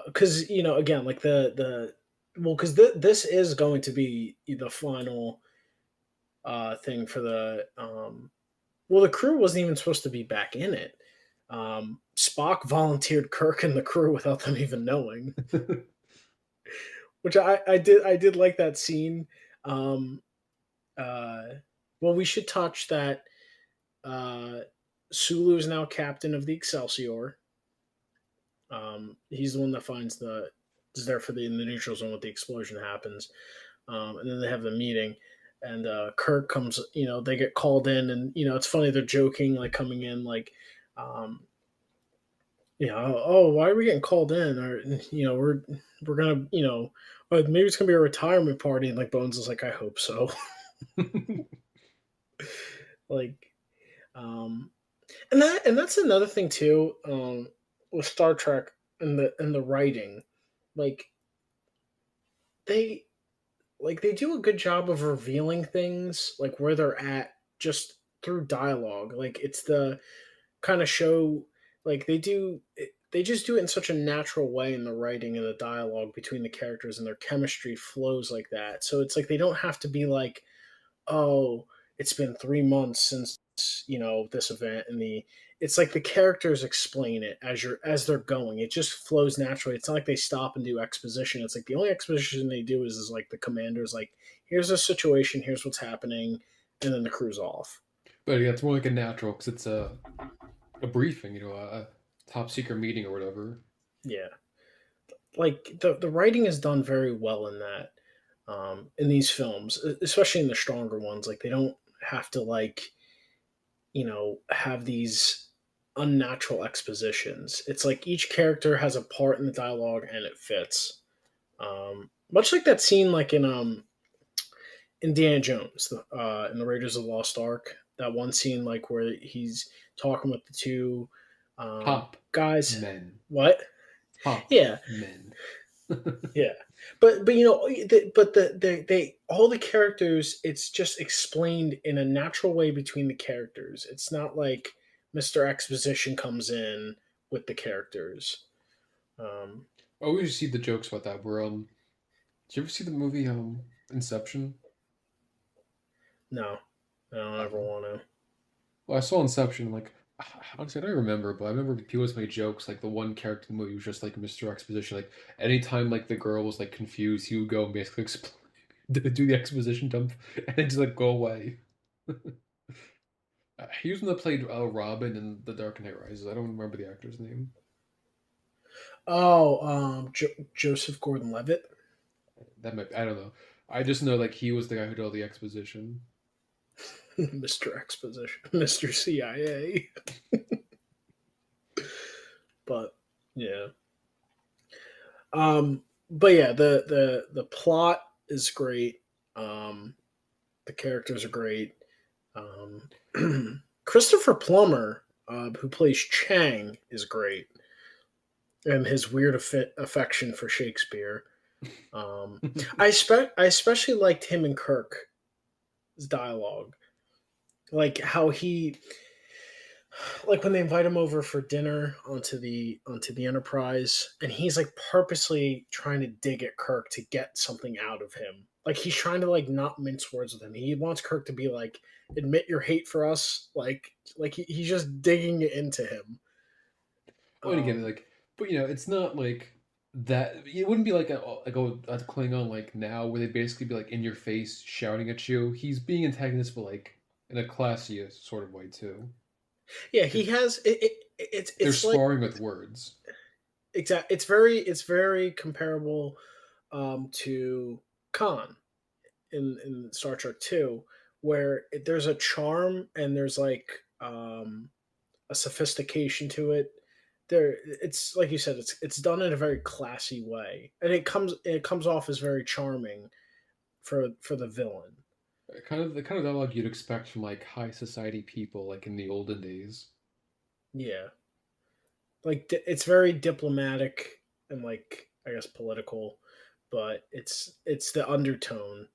because again like the well because this is going to be the final thing for the well the crew wasn't even supposed to be back in it. Spock volunteered Kirk and the crew without them even knowing, which I did like that scene. um, uh, well we should touch that uh, Sulu is now captain of the Excelsior. He's the one that finds the is there for the neutral zone when the explosion happens, and then they have the meeting. And Kirk comes, they get called in, and it's funny they're joking, like coming in, like, um, oh, why are we getting called in? Or we're gonna, maybe it's gonna be a retirement party, and like Bones is like, I hope so. Like, um, and that's another thing too, with Star Trek and the writing, like they they do a good job of revealing things like where they're at just through dialogue. Like it's the kind of show like they just do it in such a natural way in the writing and the dialogue between the characters, and their chemistry flows like that. So it's like they don't have to be like, oh, it's been 3 months since this event, and it's like the characters explain it as they're going. It just flows naturally. It's not like they stop and do exposition. It's like the only exposition they do is like the commander's like, here's the situation, here's what's happening, and then the crew's off. But yeah, it's more like a natural because it's a briefing, a top secret meeting or whatever. Yeah, like the writing is done very well in that, in these films, especially in the stronger ones. Like they don't have to like have these unnatural expositions. It's like each character has a part in the dialogue and it fits. Much like that scene, like in Indiana Jones, in the Raiders of the Lost Ark. That one scene, like where he's talking with the two Top guys. men. What? Top Yeah, men. yeah. But they all the characters. It's just explained in a natural way between the characters. It's not like Mr. Exposition comes in with the characters. Um, I always see the jokes about that. Where did you ever see the movie Inception? no, I don't ever Um, want to. well, I saw Inception. Like honestly, I don't remember, but I remember people always made jokes. Like the one character in the movie was just like Mr. Exposition. Like anytime like the girl was like confused, he would go and basically explain, do the exposition dump, and then just like go away. He was the one that played Robin in The Dark Knight Rises. I don't remember the actor's name. Oh, Joseph Gordon-Levitt, That might I don't know. I just know like he was the guy who did all the exposition. Mr. Exposition, Mr. CIA. But yeah, but yeah, the plot is great. The characters are great. Christopher Plummer, who plays Chang, is great, and his weird affection for Shakespeare. Um, I especially liked him and Kirk's dialogue, like how he, like when they invite him over for dinner onto the Enterprise, and he's like purposely trying to dig at Kirk to get something out of him. Like he's trying to like not mince words with him. He wants Kirk to be like, admit your hate for us. Like he's just digging it into him. Well, and again, Um, like, but it's not like that. It wouldn't be like a Klingon like now, where they basically be like in your face shouting at you. He's being antagonist, but like in a classy sort of way too. yeah, he It, has they're it's like sparring with words. it's very comparable to Khan in Star Trek Two, where there's a charm and there's like a sophistication to it. There, it's like you said, it's done in a very classy way, and it comes off as very charming for the villain. Kind of the kind of dialogue you'd expect from like high society people, like in the olden days. Yeah, like it's very diplomatic and like I guess political, but it's the undertone.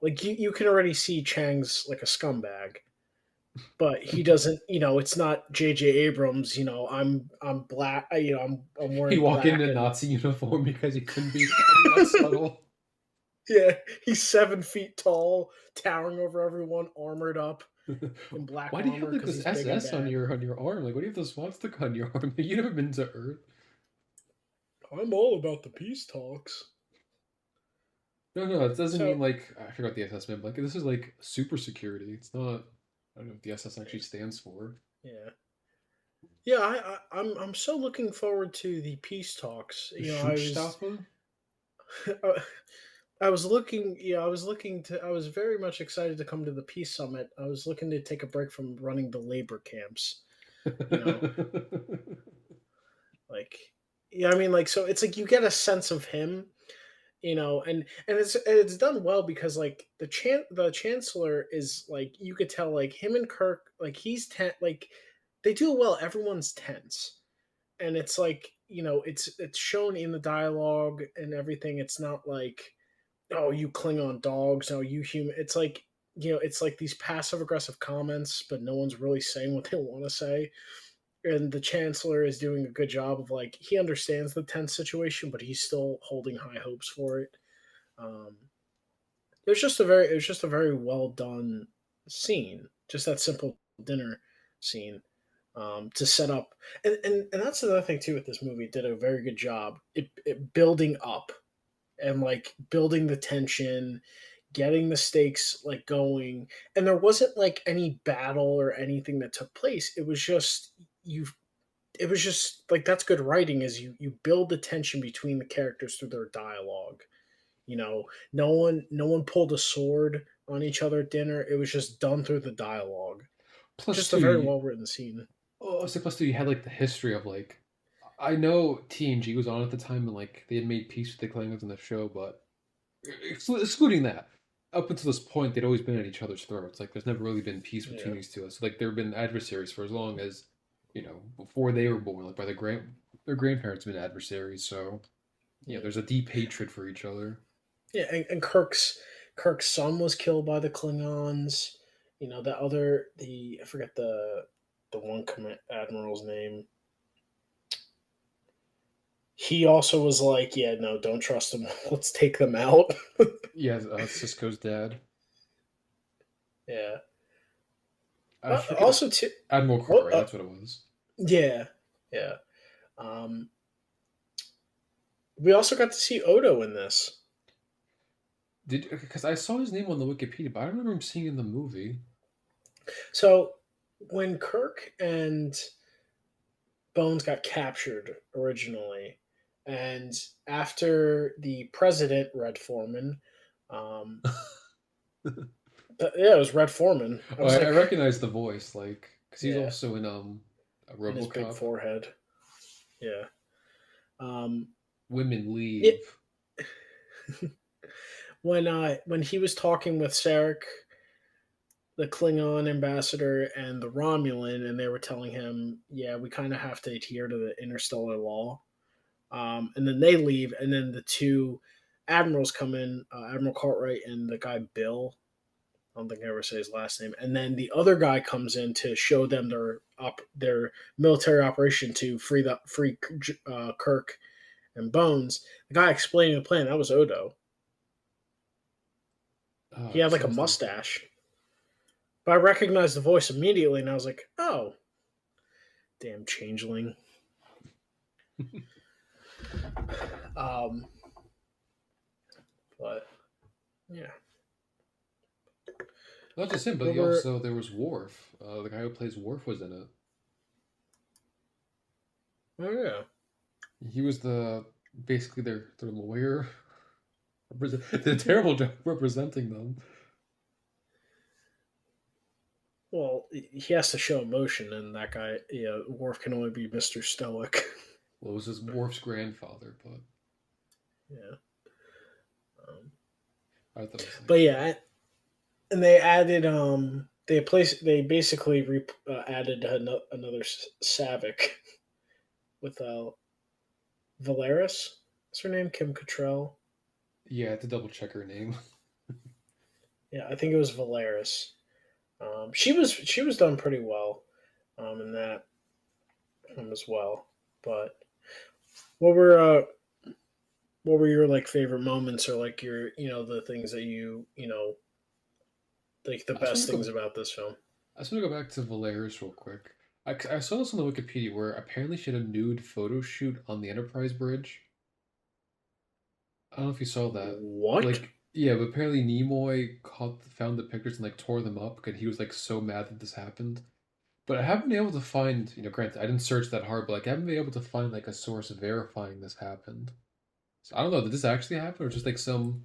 Like you can already see Chang's like a scumbag, but he doesn't. It's not J.J. Abrams. I'm black. I'm He wearing walked in black, a and Nazi uniform because he couldn't be any less subtle. yeah, he's 7 feet tall, towering over everyone, armored up in black Why do you have armor like because this he's big and SS on bad. your arm? Like, what do you have the swastika on your arm? You never been to Earth. I'm all about the peace talks. No, no, it doesn't mean So like I forgot the SS meant. Like this is like super security. It's not. I don't know what the SS actually stands for. Yeah. Yeah, I'm so looking forward to the peace talks. Schutzstaffel? I was looking, I was looking to, I was very much excited to come to the peace summit. I was looking to take a break from running the labor camps. You know, like, yeah, I mean, like, so it's like you get a sense of him, and it's done well because like the chancellor is like you could tell like him and Kirk like he's like they do well. Everyone's tense, and it's like it's shown in the dialogue and everything. It's not like, oh, you Klingon dogs, oh, you human. It's like, it's like these passive aggressive comments, but no one's really saying what they want to say. And the Chancellor is doing a good job of like, he understands the tense situation, but he's still holding high hopes for it. Um, it was just a very well done scene. Just that simple dinner scene to set up, and that's another thing too with this movie. It did a very good job it building up and like building the tension, getting the stakes like going, and there wasn't like any battle or anything that took place. You it was just like that's good writing is you build the tension between the characters through their dialogue. No one pulled a sword on each other at dinner. It was just done through the dialogue. Plus Just a very two, well written scene. oh, so plus two, you had like the history of like, I know TNG was on at the time and like they had made peace with the Klingons in the show, but excluding that, up until this point, they'd always been at each other's throats. Like, there's never really been peace between Yeah. these two. So, like, there have been adversaries for as long as, before they were born. Like, by their grandparents have been adversaries. So, Yeah. there's a deep hatred for each other. Yeah, and Kirk's son was killed by the Klingons. The I forget the one admiral's name. He also was like, yeah, no, don't trust them. Let's take them out. Yeah, Cisco's dad. Yeah. I forget Also, too. Admiral Oh, Cartwright. That's what it was. yeah, yeah. Um, we also got to see Odo in this. Did because I saw his name on the Wikipedia, but I don't remember him seeing in the movie. So when Kirk and Bones got captured originally, and after the president, Red Foreman, um, yeah, it was Red Foreman. I Oh, was I like, recognize the voice, like, because he's yeah, also in and his big RoboCop. forehead. Yeah. Um, Women it, leave. when he was talking with Sarek, the Klingon ambassador, and the Romulan, and they were telling him, yeah, we kind of have to adhere to the interstellar law. And then they leave, and then the two admirals come in, Admiral Cartwright and the guy Bill. I don't think I ever say his last name. And then the other guy comes in to show them their military operation to free Kirk and Bones. The guy explaining the plan, that was Odo. He Oh, had like a sounds like mustache. But I recognized the voice immediately, and I was like, "Oh, damn changeling." Um, but yeah, not just him, but what he were also there was Worf. The guy who plays Worf was in it. oh yeah. He was basically their lawyer. Did a terrible job representing them. Well, he has to show emotion, and that guy, yeah, Worf can only be Mister Stoic. Well, it was his Worf's grandfather, but Yeah. Um, I thought it was like but yeah, and they basically added another Savick with Valeris. What's her name? Kim Cattrall. yeah, I had to double check her name. Yeah, I think it was Valeris. She was done pretty well in that as well. But what were uh, what were your like favorite moments or like your the things that like the I just best want to things go. about this film? I just want to go back to Valeris real quick. I saw this on the Wikipedia where apparently she had a nude photo shoot on the Enterprise bridge. I don't know if you saw that. What? Like Yeah, but apparently Nimoy found the pictures and like tore them up because he was like so mad that this happened. But I haven't been able to find, granted, I didn't search that hard, but like I haven't been able to find like a source verifying this happened. So I don't know, did this actually happen or just like some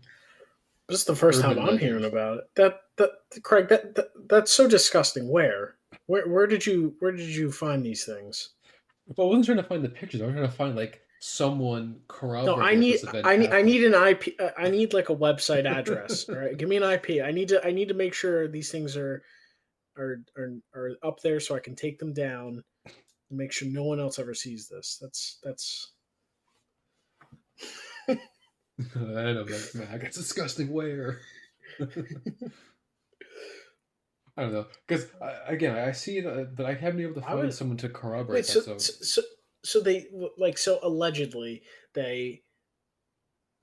This is the first time urban I'm hearing legend? about it. Craig, that's so disgusting. Where did you find these things? Well, I wasn't trying to find the pictures. I was trying to find like someone No, corroborating that this event I happened. need an IP. I need like a website address. All right, give me an IP. I need to make sure these things are up there so I can take them down and make sure no one else ever sees this. That's I know, like, man, that's disgusting. Where? I don't know, because again, I see it, but I haven't been able to I find would someone to wait. corroborate that. So So they like so allegedly they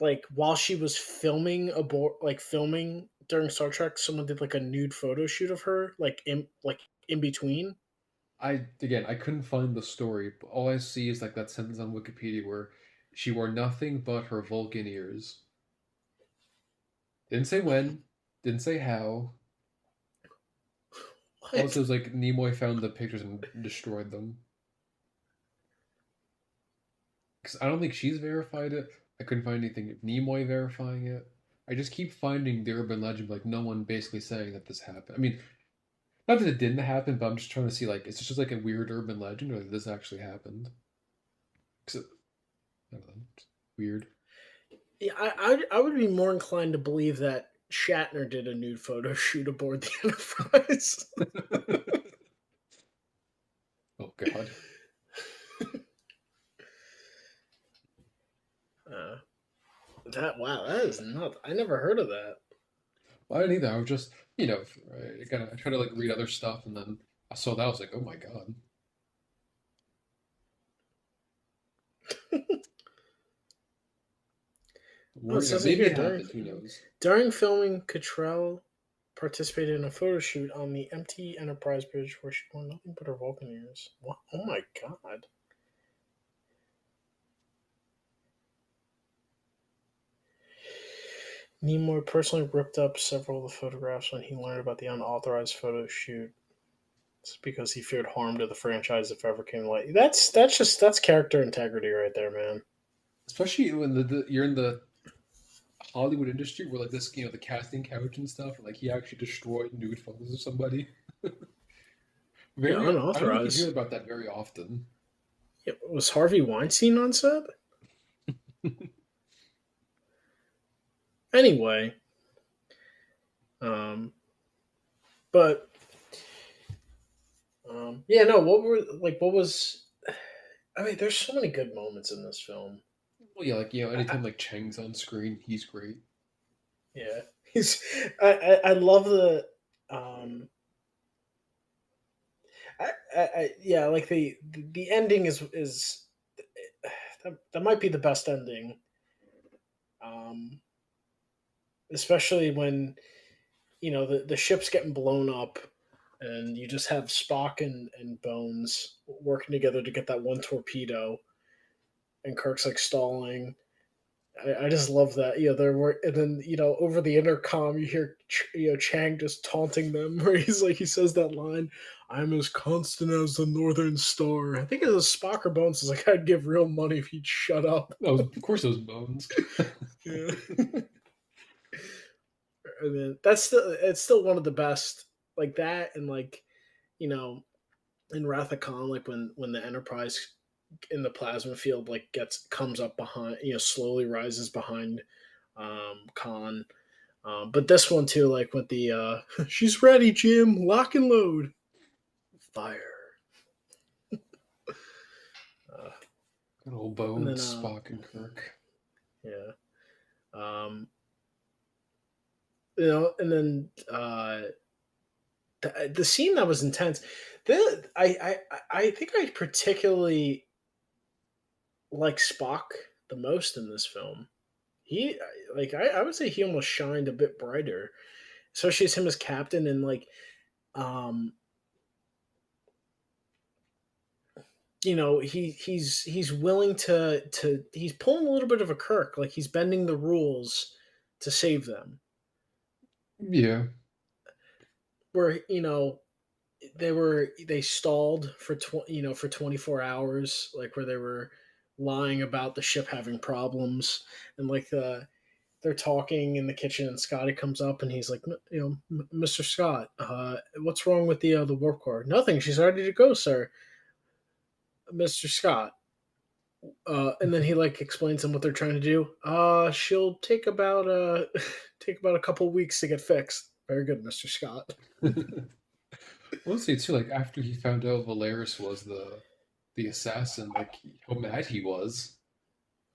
like while she was filming aboard like filming during Star Trek, someone did like a nude photo shoot of her like in between. I couldn't find the story. But all I see is like that sentence on Wikipedia where she wore nothing but her Vulcan ears. Didn't say when, didn't say how. What? Also, it was like Nimoy found the pictures and destroyed them. Because I don't think she's verified it. I couldn't find anything of Nimoy verifying it. I just keep finding the urban legend, like no one basically saying that this happened. I mean, not that it didn't happen, but I'm just trying to see like, is it just like a weird urban legend or that this actually happened? 'Cause I don't know, it's weird. Yeah, I would be more inclined to believe that Shatner did a nude photo shoot aboard the Enterprise. Oh God. uh, that wow, that is not. I never heard of that. Well, I didn't either. I was just, I try to like read other stuff, and then I saw that. I was like, oh my God. Oh, it Or says it maybe here it happened. Who knows? during filming, Cottrell participated in a photo shoot on the empty Enterprise bridge where she wore nothing but her Vulcan ears. What? Oh my god! Nimoy personally ripped up several of the photographs when he learned about the unauthorized photo shoot. It's because he feared harm to the franchise if ever came to light. That's character integrity right there, man. Especially when you're in the Hollywood industry where like this, the casting couch and stuff, and like he actually destroyed nude photos of somebody. Yeah, I don't think you hear unauthorized. about that very often. Yeah, was Harvey Weinstein on set? Anyway, um, but yeah, no. What was? I mean, there's so many good moments in this film. Well, yeah, like I, anytime like Chang's on screen, he's great. yeah, he's. I love the. Um, yeah, like the ending is that might be the best ending. Um, especially when the ship's getting blown up and you just have Spock and Bones working together to get that one torpedo, and Kirk's like stalling. I just love that. There were, and then over the intercom you hear Chang just taunting them, where he says that line, "I'm as constant as the Northern Star." I think it was Spock or Bones is like, "I'd give real money if he'd shut up." That was, of course, those bones. Yeah, and then it's still one of the best, like that, and like you know in Wrath of Khan, like when the Enterprise in the plasma field like gets comes up behind, slowly rises behind Khan. But this one too, like with the she's ready, Jim, lock and load, fire. Uh, Good old and then bones, Spock and Kirk. yeah, um, and then the scene that was intense. I think I particularly like Spock the most in this film. He like I would say he almost shined a bit brighter, especially as him as captain, and like um he's willing to he's pulling a little bit of a Kirk, like he's bending the rules to save them. Yeah. Where they stalled for 24 hours, like where they were lying about the ship having problems, and like they're talking in the kitchen, and Scotty comes up and he's like, Mr. Scott, what's wrong with the warp core? Nothing. She's ready to go, sir. Mr. Scott. And then he like explains them what they're trying to do. She'll take about take about a couple weeks to get fixed. Very good, Mr. Scott. I will say too, like after he found out Valeris was the assassin, like how mad he was.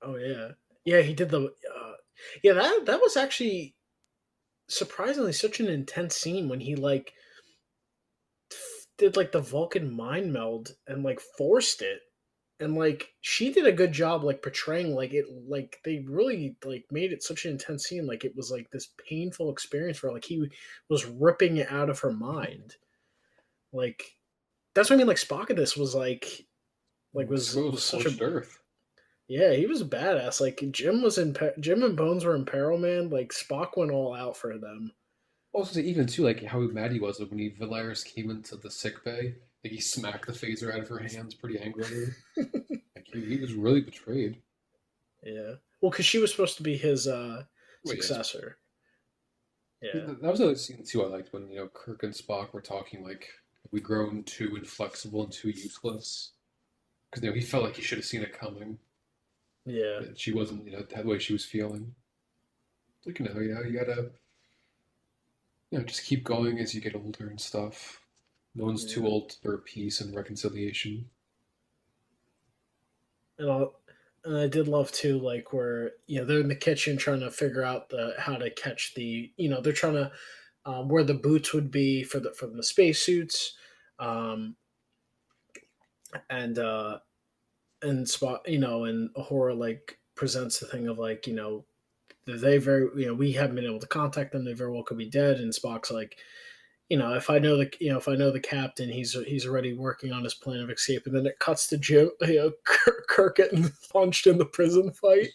Oh yeah, yeah. He did the yeah, that was actually surprisingly such an intense scene when he like did like the Vulcan mind meld and like forced it, and like she did a good job like portraying like it, like they really like made it such an intense scene, like it was like this painful experience for her, like he was ripping it out of her mind, like that's what I mean, like Spock of this was was Exposed such a, scorched earth. yeah, he was a badass. Like Jim and Bones were in peril, man. Like Spock went all out for them. Also, even too, like how mad he was when Valeris came into the sick bay. Like he smacked the phaser out of her hands pretty angrily. Like he was really betrayed. Yeah, well, because she was supposed to be his Wait, yes, successor. Yeah, that was the other scene too. I liked when Kirk and Spock were talking like we grown too inflexible and too useless because he felt like he should have seen it coming. yeah, That she wasn't that way she was feeling. Like yeah, you gotta just keep going as you get older and stuff. No one's too yeah. old for peace and reconciliation. And I did love too, like where they're in the kitchen trying to figure out the how to catch the they're trying to where the boots would be for the spacesuits, um, and spot and Ahura like presents the thing of like they very we haven't been able to contact them, they very well could be dead, and Spock's like, if I know if I know the captain, he's already working on his plan of escape, and then it cuts to Jim, Kirk getting punched in the prison fight.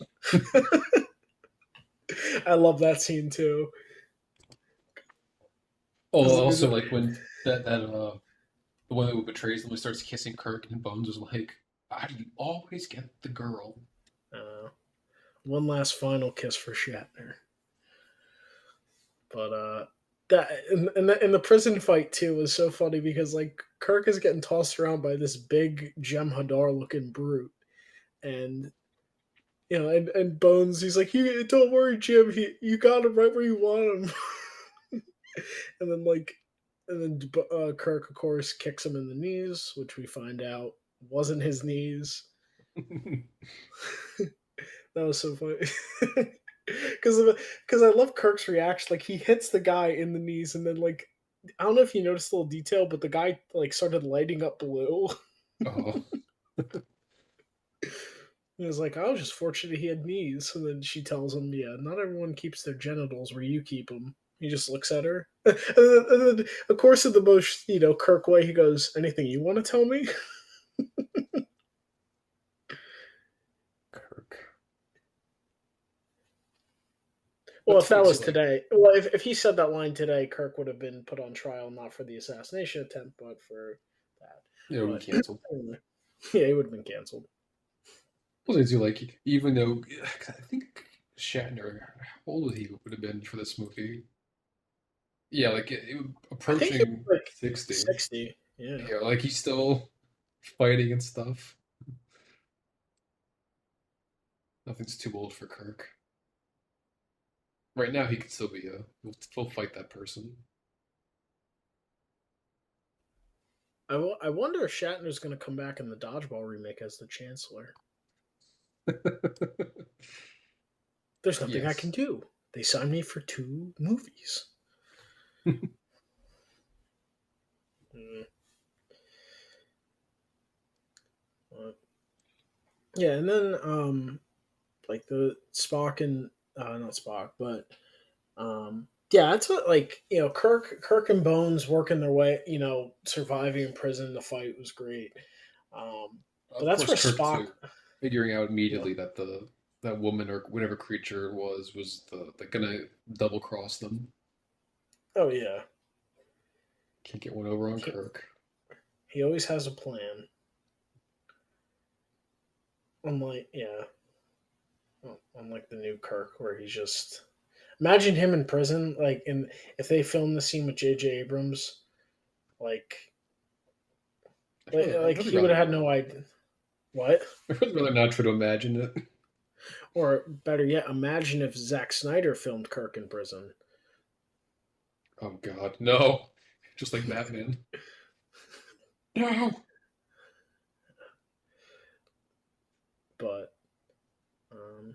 I love that scene too. Oh, 'Cause, I also mean, like when that the one who betrays them starts kissing Kirk and Bones was like, "How do you always get the girl?" uh, one last final kiss for Shatner, but that in the prison fight too was so funny because like Kirk is getting tossed around by this big Jem Hadar looking brute, and and Bones, he's like, "You don't worry, Jim. You got him right where you want him." and then like, and then Kirk, of course, kicks him in the knees, which we find out wasn't his knees. That was so funny. Because I love Kirk's reaction. Like he hits the guy in the knees, and then like I don't know if you noticed a little detail, but the guy like started lighting up blue. Oh, He was like, I was just fortunate he had knees. And then she tells him, yeah, not everyone keeps their genitals where you keep them. He just looks at her. And then, of course, in the most, Kirk way, he goes, anything you want to tell me? Kirk. Well, That's if that funny too. was Like, today, well, if he said that line today, Kirk would have been put on trial, not for the assassination attempt, but for that. we But canceled. anyway, yeah, he would have been canceled. Also, too, like even though I think Shatner, how old would have been for this movie? Yeah, like I think he approaching was like 60. 60. Yeah. Like he's still fighting and stuff. Nothing's too old for Kirk. Right now, he could still he'll still fight that person. I wonder if Shatner's going to come back in the Dodgeball remake as the Chancellor. There's nothing I can Yes. do. They signed me for 2 movies. Mm, but- yeah, and then like the Spock and not Spock, but yeah, that's what like Kirk and Bones working their way, surviving in prison. The fight was great, but Of that's course, where Kirk Spock. too, figuring out Well, immediately that that woman or whatever creature it was the gonna double cross them. Oh yeah, Can't get one over on he, Kirk. he always has a plan. Unlike yeah, unlike the new Kirk, where he's just imagine him in prison. Like, in if they filmed the scene with J.J. Abrams, like I'd like rather he would have rather had no idea what. I'd rather not try to imagine it. Or better yet, imagine if Zack Snyder filmed Kirk in prison. Oh God, no! Just like Batman. No. But um,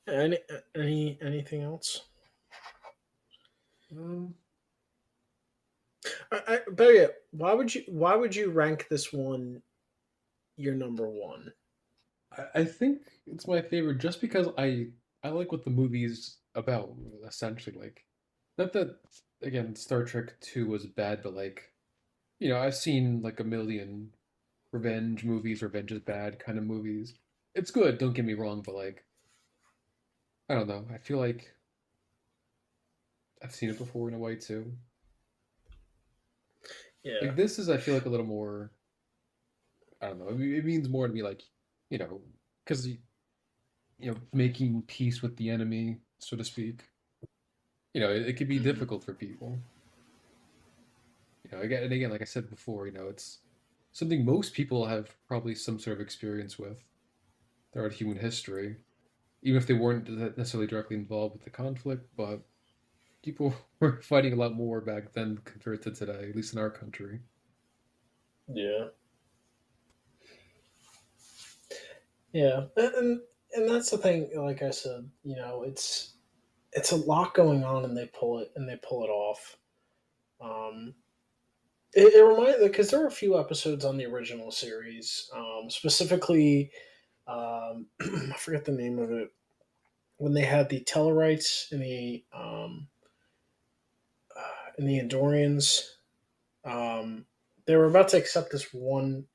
any anything else? Um, Better yet, why would you rank this one your number one? I think it's my favorite just because I like what the movie's about. Essentially, like not that again Star Trek 2 was bad, but like I've seen like a million revenge movies, revenge is bad kind of movies. It's good, don't get me wrong, but like I don't know. I feel like I've seen it before in a way too. Yeah, Like this is, I feel like a little more. I don't know. It means more to me, like you know, because making peace with the enemy, so to speak. It could be hmm difficult for people. Again and again, like I said before, it's something most people have probably some sort of experience with throughout human history, even if they weren't necessarily directly involved with the conflict. But people were fighting a lot more back then compared to today, at least in our country. yeah, yeah, and that's the thing. Like I said, it's a lot going on, and they pull it off. Um, it reminded because there were a few episodes on the original series, specifically. I forget the name of it when they had the Tellarites and the Andorians. Um, they were about to accept this one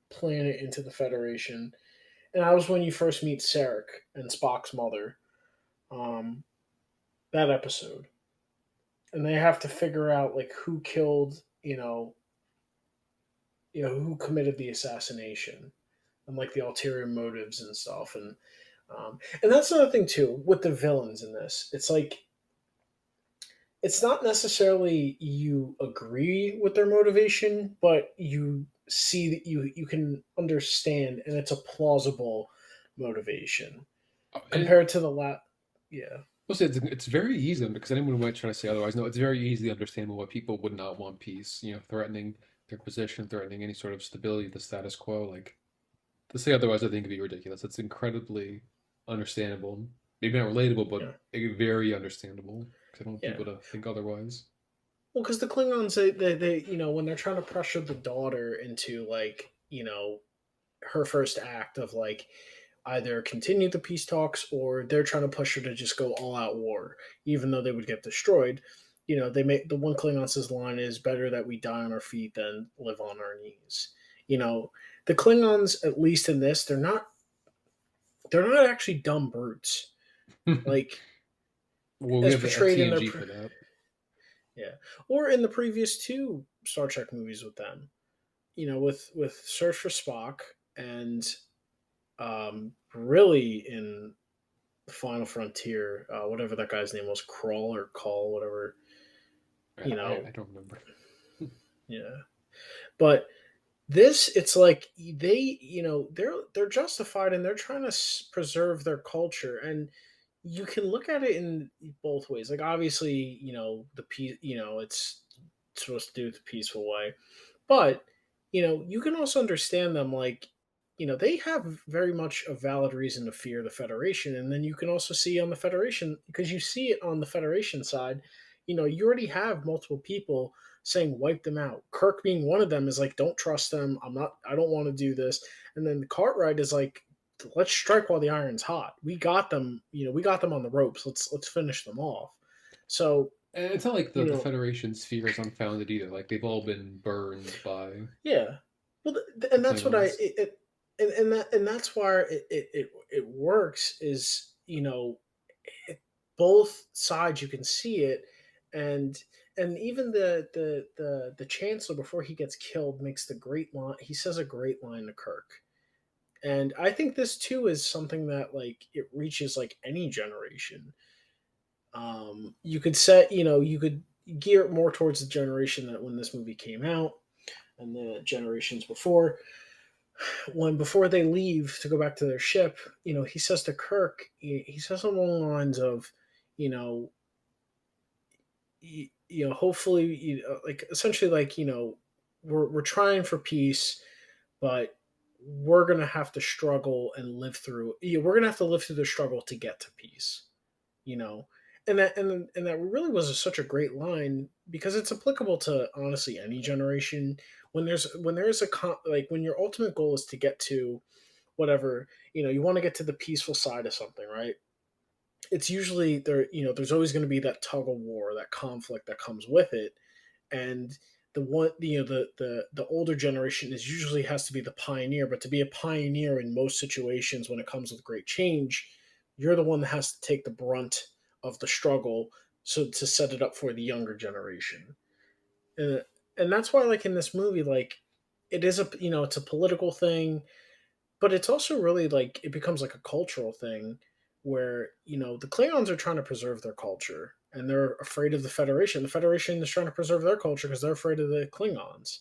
planet into the Federation, and that was when you first meet Sarek and Spock's mother. Um, that episode, and they have to figure out like who killed, who committed the assassination, and like the ulterior motives and stuff, and that's another thing too with the villains in this. It's like it's not necessarily you agree with their motivation, but you see that you can understand, and it's a plausible motivation And compared to the yeah. I'll say it's very easy because anyone who might try to say otherwise, no, it's very easy to understand why people would not want peace. Threatening their position, threatening any sort of stability, the status quo. Like to say otherwise, I think would be ridiculous. It's incredibly understandable, maybe not relatable, but Yeah, very understandable. Because I don't want yeah. people to think otherwise. Well, because the Klingons, they when they're trying to pressure the daughter into like her first act of like either continue the peace talks, or they're trying to push her to just go all out war, even though they would get destroyed. They make the one Klingon says line is better that we die on our feet than live on our knees. You know, the Klingons, at least in this, they're not actually dumb brutes. Like Well, we as have the portrayed in their TNG for that. yeah, or in the previous two Star Trek movies with them. With Search for Spock and really in the Final Frontier, whatever that guy's name was, Crawl or Call, whatever. I, You I, know, I don't remember. yeah. But this, it's like they're justified, and they're trying to preserve their culture, and you can look at it in both ways. Like obviously, the peace, it's supposed to do it the peaceful way, but you can also understand them like they have very much a valid reason to fear the Federation, and then you can also see on the Federation, because you see it on the Federation side, you already have multiple people saying wipe them out. Kirk being one of them is like, don't trust them. I don't want to do this. And then Cartwright is like, let's strike while the iron's hot. We got them. We got them on the ropes. Let's finish them off. So And it's not like the, you the know, Federation's fear is unfounded either. Like they've all been burned by yeah. Well, the and that's what I Klingons. and that's why it works is, it, both sides you can see it, and even the chancellor before he gets killed makes the great line. He says a great line to Kirk, and I think this too is something that like it reaches like any generation. You could set, you could gear it more towards the generation that when this movie came out and the generations before. When before they leave to go back to their ship, he says to Kirk, he says along the lines of, you know, hopefully, like essentially, like, we're trying for peace, but we're gonna have to struggle and live through. We're gonna have to live through the struggle to get to peace. You know, and that really was such a great line because it's applicable to honestly any generation. When there's like when your ultimate goal is to get to whatever, you want to get to the peaceful side of something, right? It's usually there, there's always going to be that tug of war, that conflict that comes with it. And the one, the older generation is usually has to be the pioneer, but to be a pioneer in most situations when it comes with great change, you're the one that has to take the brunt of the struggle, so to set it up for the younger generation. And that's why, like, in this movie, like, it is a, it's a political thing, but it's also really like it becomes like a cultural thing where, the Klingons are trying to preserve their culture and they're afraid of the Federation. The Federation is trying to preserve their culture because they're afraid of the Klingons.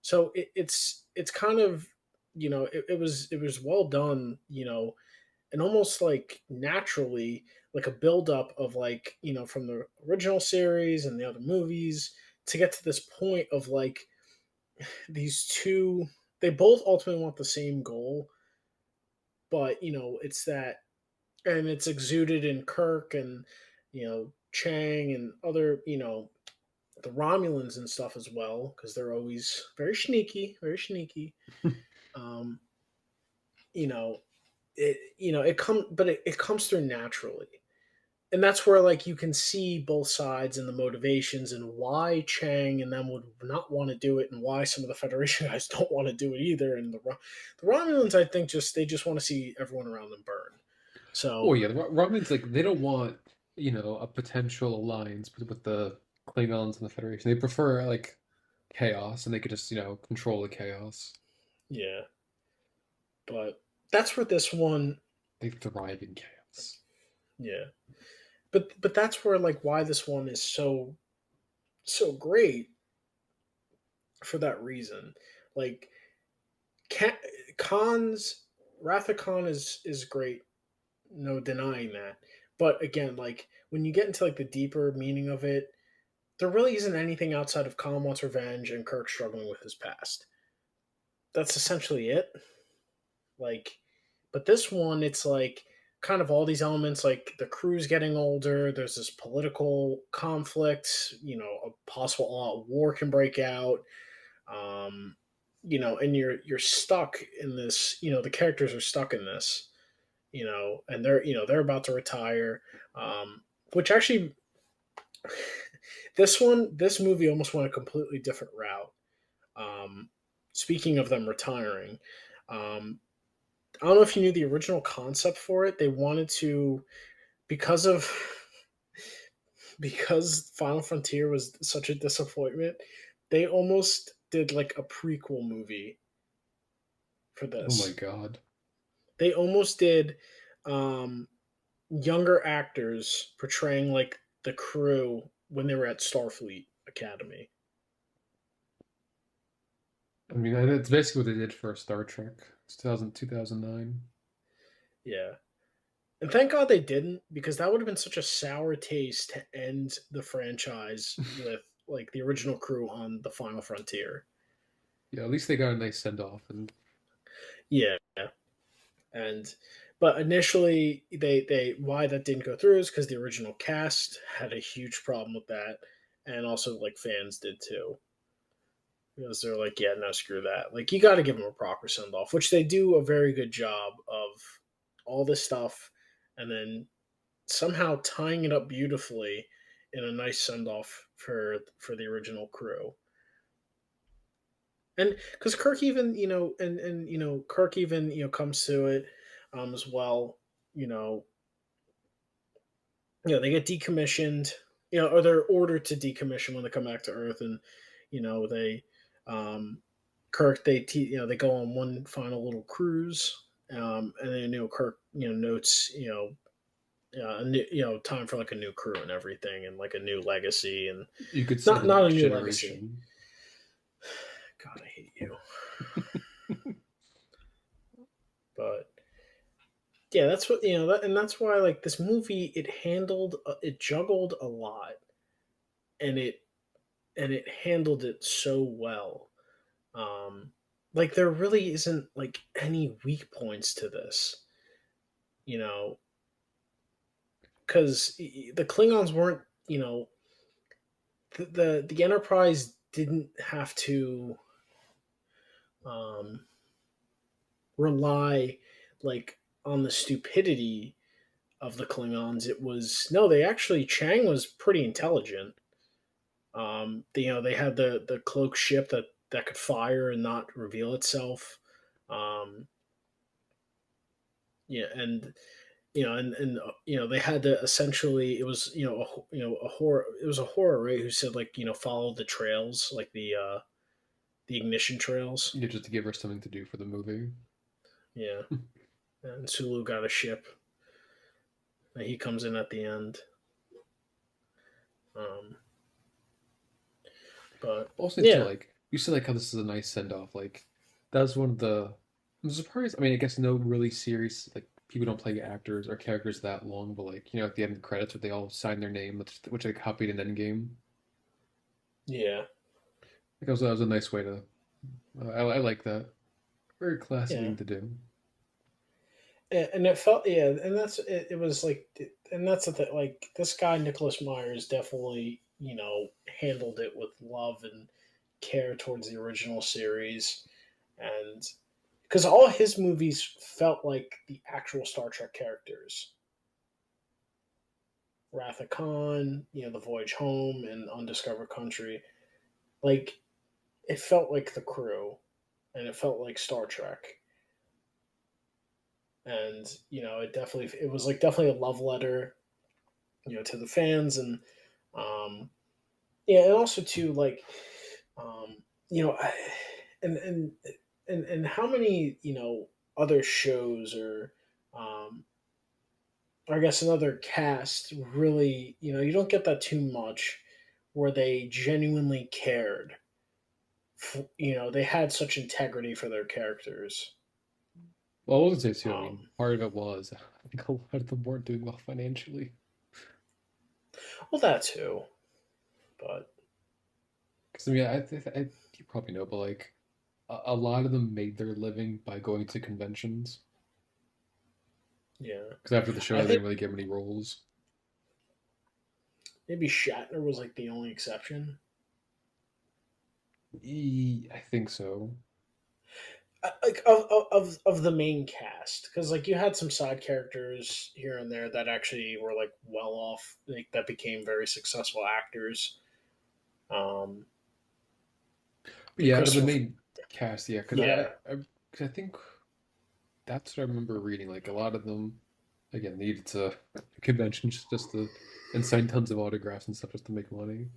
So it's kind of, it was well done, and almost like naturally, like a buildup of, like, from the original series and the other movies to get to this point of like these two, they both ultimately want the same goal, but it's that, and it's exuded in Kirk and, Chang and other, the Romulans and stuff as well, because they're always very sneaky, very sneaky. um you know it comes, but it comes through naturally, and that's where, like, you can see both sides and the motivations and why Chang and them would not want to do it, and why some of the Federation guys don't want to do it either. And the Romulans, I think, just want to see everyone around them burn. Oh So yeah, the Romans like they don't want a potential alliance with the Klingons and the Federation. They prefer like chaos, and they could just control the chaos. yeah, but that's where this one, They thrive in chaos. yeah, but that's where, like, why this one is so great for that reason. Like, Ka- Khan's Wrath of Khan is great, no denying that. But again, like, when you get into like the deeper meaning of it, there really isn't anything outside of Khan wants revenge and Kirk struggling with his past. That's essentially it. Like, but this one, it's like kind of all these elements, like the crew's getting older, there's this political conflict, a possible all-out war can break out. um and you're stuck in this, the characters are stuck in this, and they're about to retire. Which actually, this movie almost went a completely different route. um Speaking of them retiring, um I don't know if you knew the original concept for it. They wanted to, because of because Final Frontier was such a disappointment, they almost did like a prequel movie for Oh my this. God. They almost did, um, younger actors portraying like the crew when they were at Starfleet Academy. I mean, that's basically what they did for Star Trek. It's 2009. Yeah. And thank God they didn't, because that would have been such a sour taste to end the franchise with like the original crew on the Final Frontier. Yeah, at least they got a nice send off, and Yeah. And but initially they why that didn't go through is because the original cast had a huge problem with that, and also like fans did too, because they're like, yeah, no, screw that. Like, you got to give them a proper send off, which they do a very good job of all this stuff, and then somehow tying it up beautifully in a nice send off for the original crew. And because Kirk even, Kirk even, comes to it, as well. You know, they get decommissioned, or they're ordered to decommission when they come back to Earth, and they, um, Kirk, they go on one final little cruise, and then Kirk, notes, a new, time for like a new crew and everything, and like a new legacy, and You could say not the not a next new legacy. generation. God, I hate you. But yeah, that's what and that's why, like, this movie, it juggled a lot, and it handled it so well. Um, like, there really isn't like any weak points to this, you know, because the Klingons weren't, the Enterprise didn't have to, um, rely, like, on the stupidity of the Klingons. It was no, they actually, Chang was pretty intelligent. They had the cloak ship that could fire and not reveal itself. Um, yeah, and they had to essentially, it was, a horror, it was a horror, right, who said, like, follow the trails, like the ignition trails. Yeah, just to give her something to do for the movie. Yeah, and Sulu got a ship, and he comes in at the end. Um, but Also, too, yeah, like you said, like how this is a nice send off. Like that was one of the. I'm surprised. I mean, I guess no really serious like people don't play actors or characters that long, but like at the end of the credits, where they all sign their name, which I copied in Endgame. yeah, Like that was a nice way to. I like that. Very classy yeah. thing to do. And it felt, yeah, and it was like, and that's the thing, like, this guy Nicholas Myers definitely, handled it with love and care towards the original series, and because all his movies felt like the actual Star Trek characters. Wrath of Khan, The Voyage Home, and Undiscovered Country, like, it felt like the crew, and it felt like Star Trek, and it was like definitely a love letter, to the fans, and um, yeah, and also too, like, you know, and and how many, other shows, um, or I guess another cast, really, you don't get that too much, where they genuinely cared. They had such integrity for their characters. Well, I wasn't say too. I mean, Um, part of it was I think a lot of them weren't doing well financially. well, that too, but Because I mean, you probably know, but like a lot of them made their living by going to conventions. yeah, Because after the show, I they think didn't really get many roles. maybe Shatner was like the only exception. I think so. Like, of the main cast, because like you had some side characters here and there that actually were like well off, like, that became very successful actors. um But yeah, out of the Christopher. main cast, yeah, because Yeah, cause I think that's what I remember reading. Like a lot of them, again, needed to conventions just to and sign tons of autographs and stuff just to make money.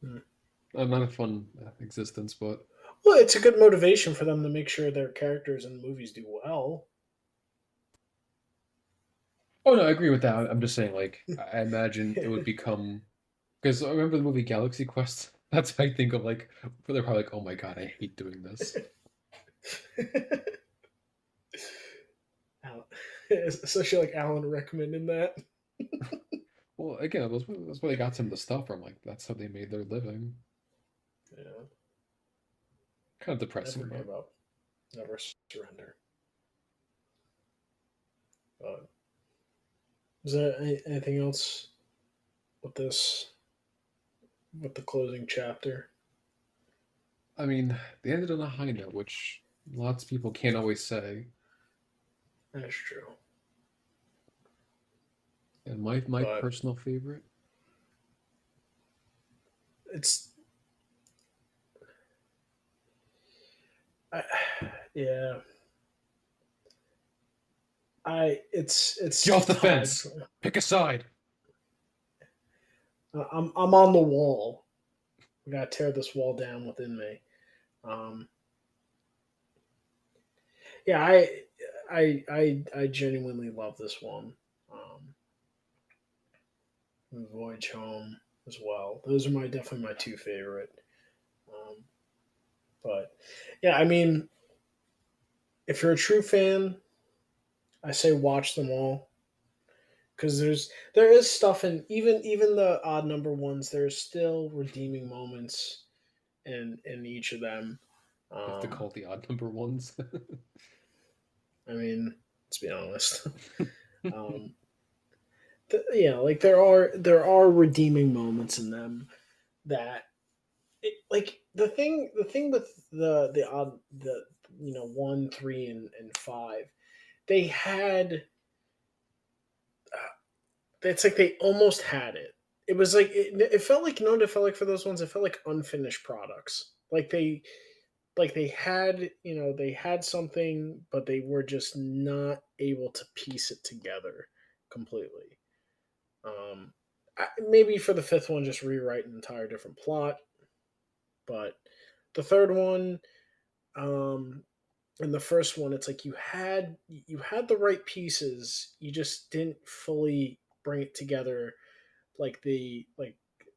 mm. Not a fun existence, but Well, it's a good motivation for them to make sure their characters in the movies do well. oh no, I agree with that. I'm just saying, like, I imagine it would become because I remember the movie Galaxy Quest. That's what I think of. Like, where they're probably like, "Oh my God, I hate doing this." Especially like Alan recommending that. Well, again, that's where they got some of the stuff from. Like, that's how they made their living. Yeah, Kind of depressing, never but give up, never surrender. But is there anything else with this, with the closing chapter? I mean, they ended on a high note, which lots of people can't always say. That's true. And my But personal favorite, it's Yeah, I Get it's off the tied fence. for. Pick a side. I'm on the wall. We gotta tear this wall down within me. Um, yeah, I genuinely love this one. Voyage Home as well. Those are my definitely my two favorite. Um, but yeah, I mean, if you're a true fan, I say watch them all because there is stuff in even the odd number ones. There's still redeeming moments in each of them. You have to Um, call the odd number ones. I mean, let's be honest. um, like there are redeeming moments in them that like the thing with the odd the one, three, and five, they had it's like they almost had it. It was like it felt like no, it felt like for those ones, it felt like unfinished products. Like they had they had something, but they were just not able to piece it together completely. Um, Maybe for the fifth one, just rewrite an entire different plot. But the third one, um, and the first one, it's like you had the right pieces, you just didn't fully bring it together like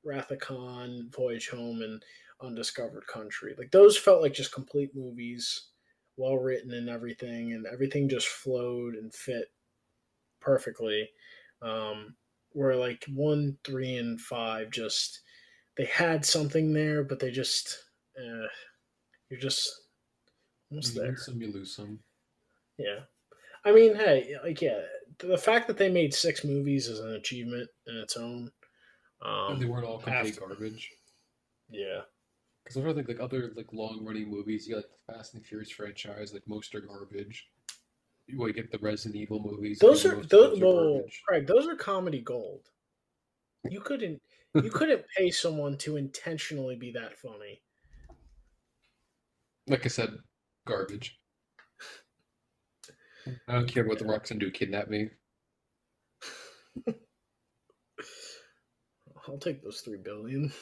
Wrath of Khan, Voyage Home, and Undiscovered Country. Like those felt like just complete movies, well written and everything just flowed and fit perfectly. Um, where like one, three, and five just they had something there, but they just you're just almost You win there. some, you lose some. Yeah. I mean, hey, like yeah, the fact that they made six movies is an achievement in its own. And they weren't all Have complete to, garbage. yeah, Because I don't think like other like long running movies, you got like the Fast and Furious franchise, like most are garbage. You get the Resident Evil movies, those again, are most of those. those are Well, garbage. Craig, those are comedy gold. You couldn't you couldn't pay someone to intentionally be that funny. Like I said, garbage. I don't care what the Yeah, Rock's gonna do, kidnap me. I'll take those 3 billion.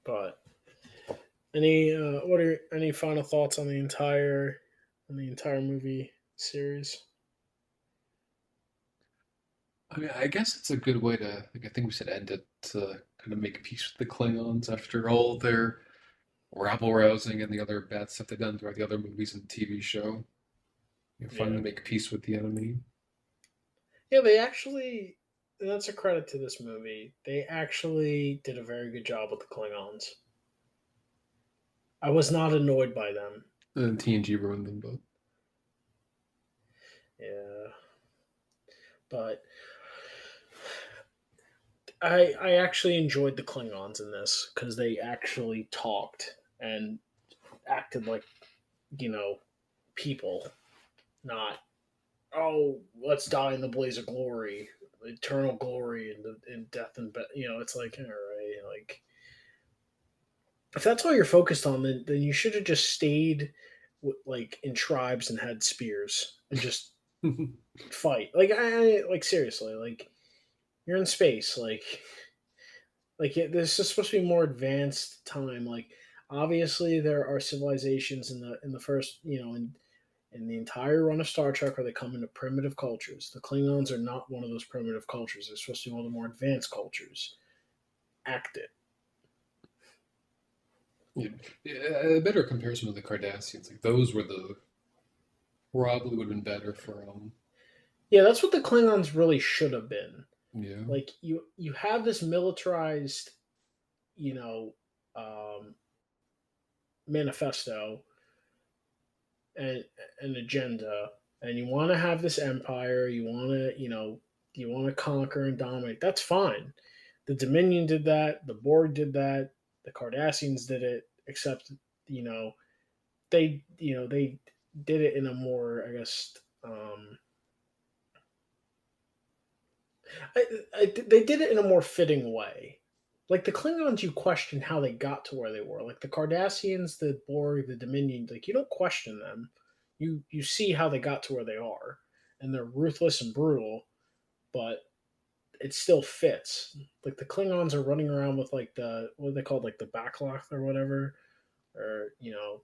But any what are any final thoughts on the entire movie series? I mean, I guess it's a good way to, like, I think we should end it to kind of make peace with the Klingons after all their rabble rousing and the other bad stuff they've done throughout the other movies and TV show. Yeah, Finally make peace with the enemy. yeah. They actually, and that's a credit to this movie. They actually did a very good job with the Klingons. I was not annoyed by them. And then TNG ruined them, but Yeah, but I actually enjoyed the Klingons in this because they actually talked and acted like you know people, not let's die in the blaze of glory, eternal glory, and death and it's like all right, like if that's all you're focused on, then you should have just stayed like in tribes and had spears and just fight. Like like seriously, like you're in space, this is supposed to be more advanced time. Like obviously there are civilizations in the first in the entire run of Star Trek where they come into primitive cultures. The Klingons are not one of those primitive cultures. They're supposed to be one of the more advanced cultures. Act it. yeah, a better comparison with the Cardassians. Like those were the probably would have been better for Yeah, that's what the Klingons really should have been. yeah. Like you have this militarized, you know, um, manifesto and an agenda, and you want to have this empire. You want to you want to conquer and dominate. That's fine. The Dominion did that. The Borg did that. The Cardassians did it. Except you know they did it in a more I guess they did it in a more fitting way. like the Klingons, you question how they got to where they were. Like the Cardassians, the Borg, the Dominion, like you don't question them. You see how they got to where they are, and they're ruthless and brutal, but it still fits. Like the Klingons are running around with like the what are they called, like the backlock or whatever, or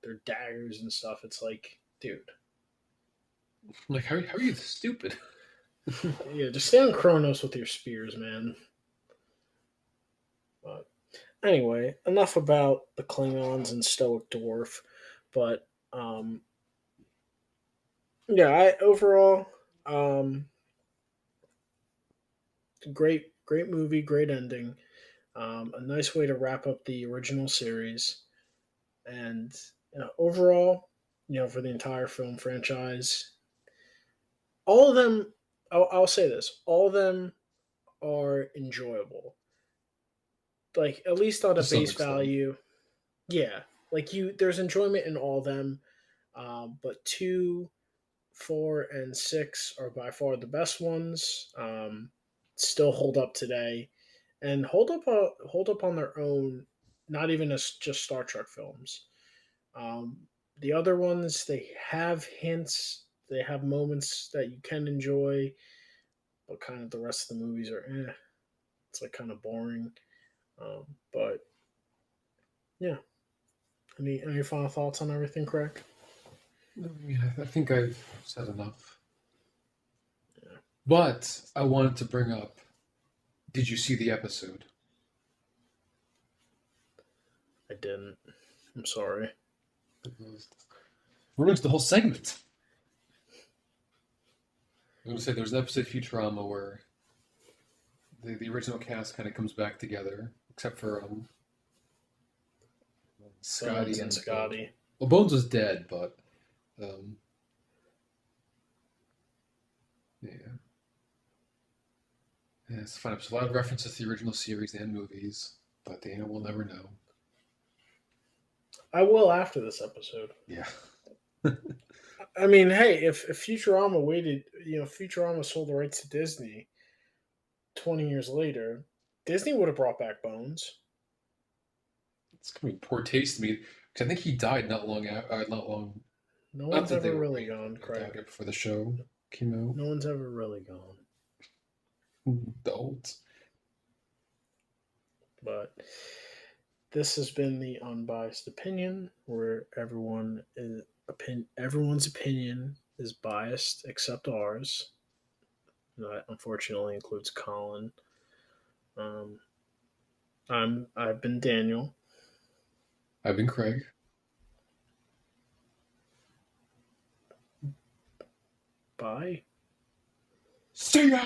their daggers and stuff. It's like, dude, Like, how are you this stupid? yeah, just stay on Kronos with your spears, man. But anyway, enough about the Klingons and Stoic Dwarf. But yeah, I overall, um, great movie, great ending. A nice way to wrap up the original series, and overall, for the entire film franchise, all of them. I'll say this: all of them are enjoyable. Like at least on To a some base extent. value, yeah. Like there's enjoyment in all of them. But 2, 4, and 6 are by far the best ones. Still hold up today, and hold up on their own. Not even as just Star Trek films. The other ones, they have hints, they have moments that you can enjoy, but kind of the rest of the movies are It's like kind of boring. But yeah, any final thoughts on everything, Craig? Yeah, I think I've said enough. Yeah, But I wanted to bring up, did you see the episode? I didn't. I'm sorry. It ruins the whole segment. I'm going to say there's an episode of Futurama where the original cast kind of comes back together, except for Scotty Bones and and Bones. Scotty. Well, Bones was dead, but um, yeah. Yeah, it's fun. There's a lot of references to the original series and movies, but we'll never know. I will after this episode. Yeah. I mean, hey, if Futurama waited, Futurama sold the rights to Disney 20 years later, Disney would have brought back Bones. It's gonna be poor taste to me because I think he died not long. No Not one's that they ever were really waiting for him. gone, He died Craig. right before the show came out. No one's ever really gone. Don't. But this has been the Unbiased Opinion, where everyone's opinion is biased except ours. That unfortunately includes Colin. Um, I've been Daniel. I've been Craig. Bye. See ya.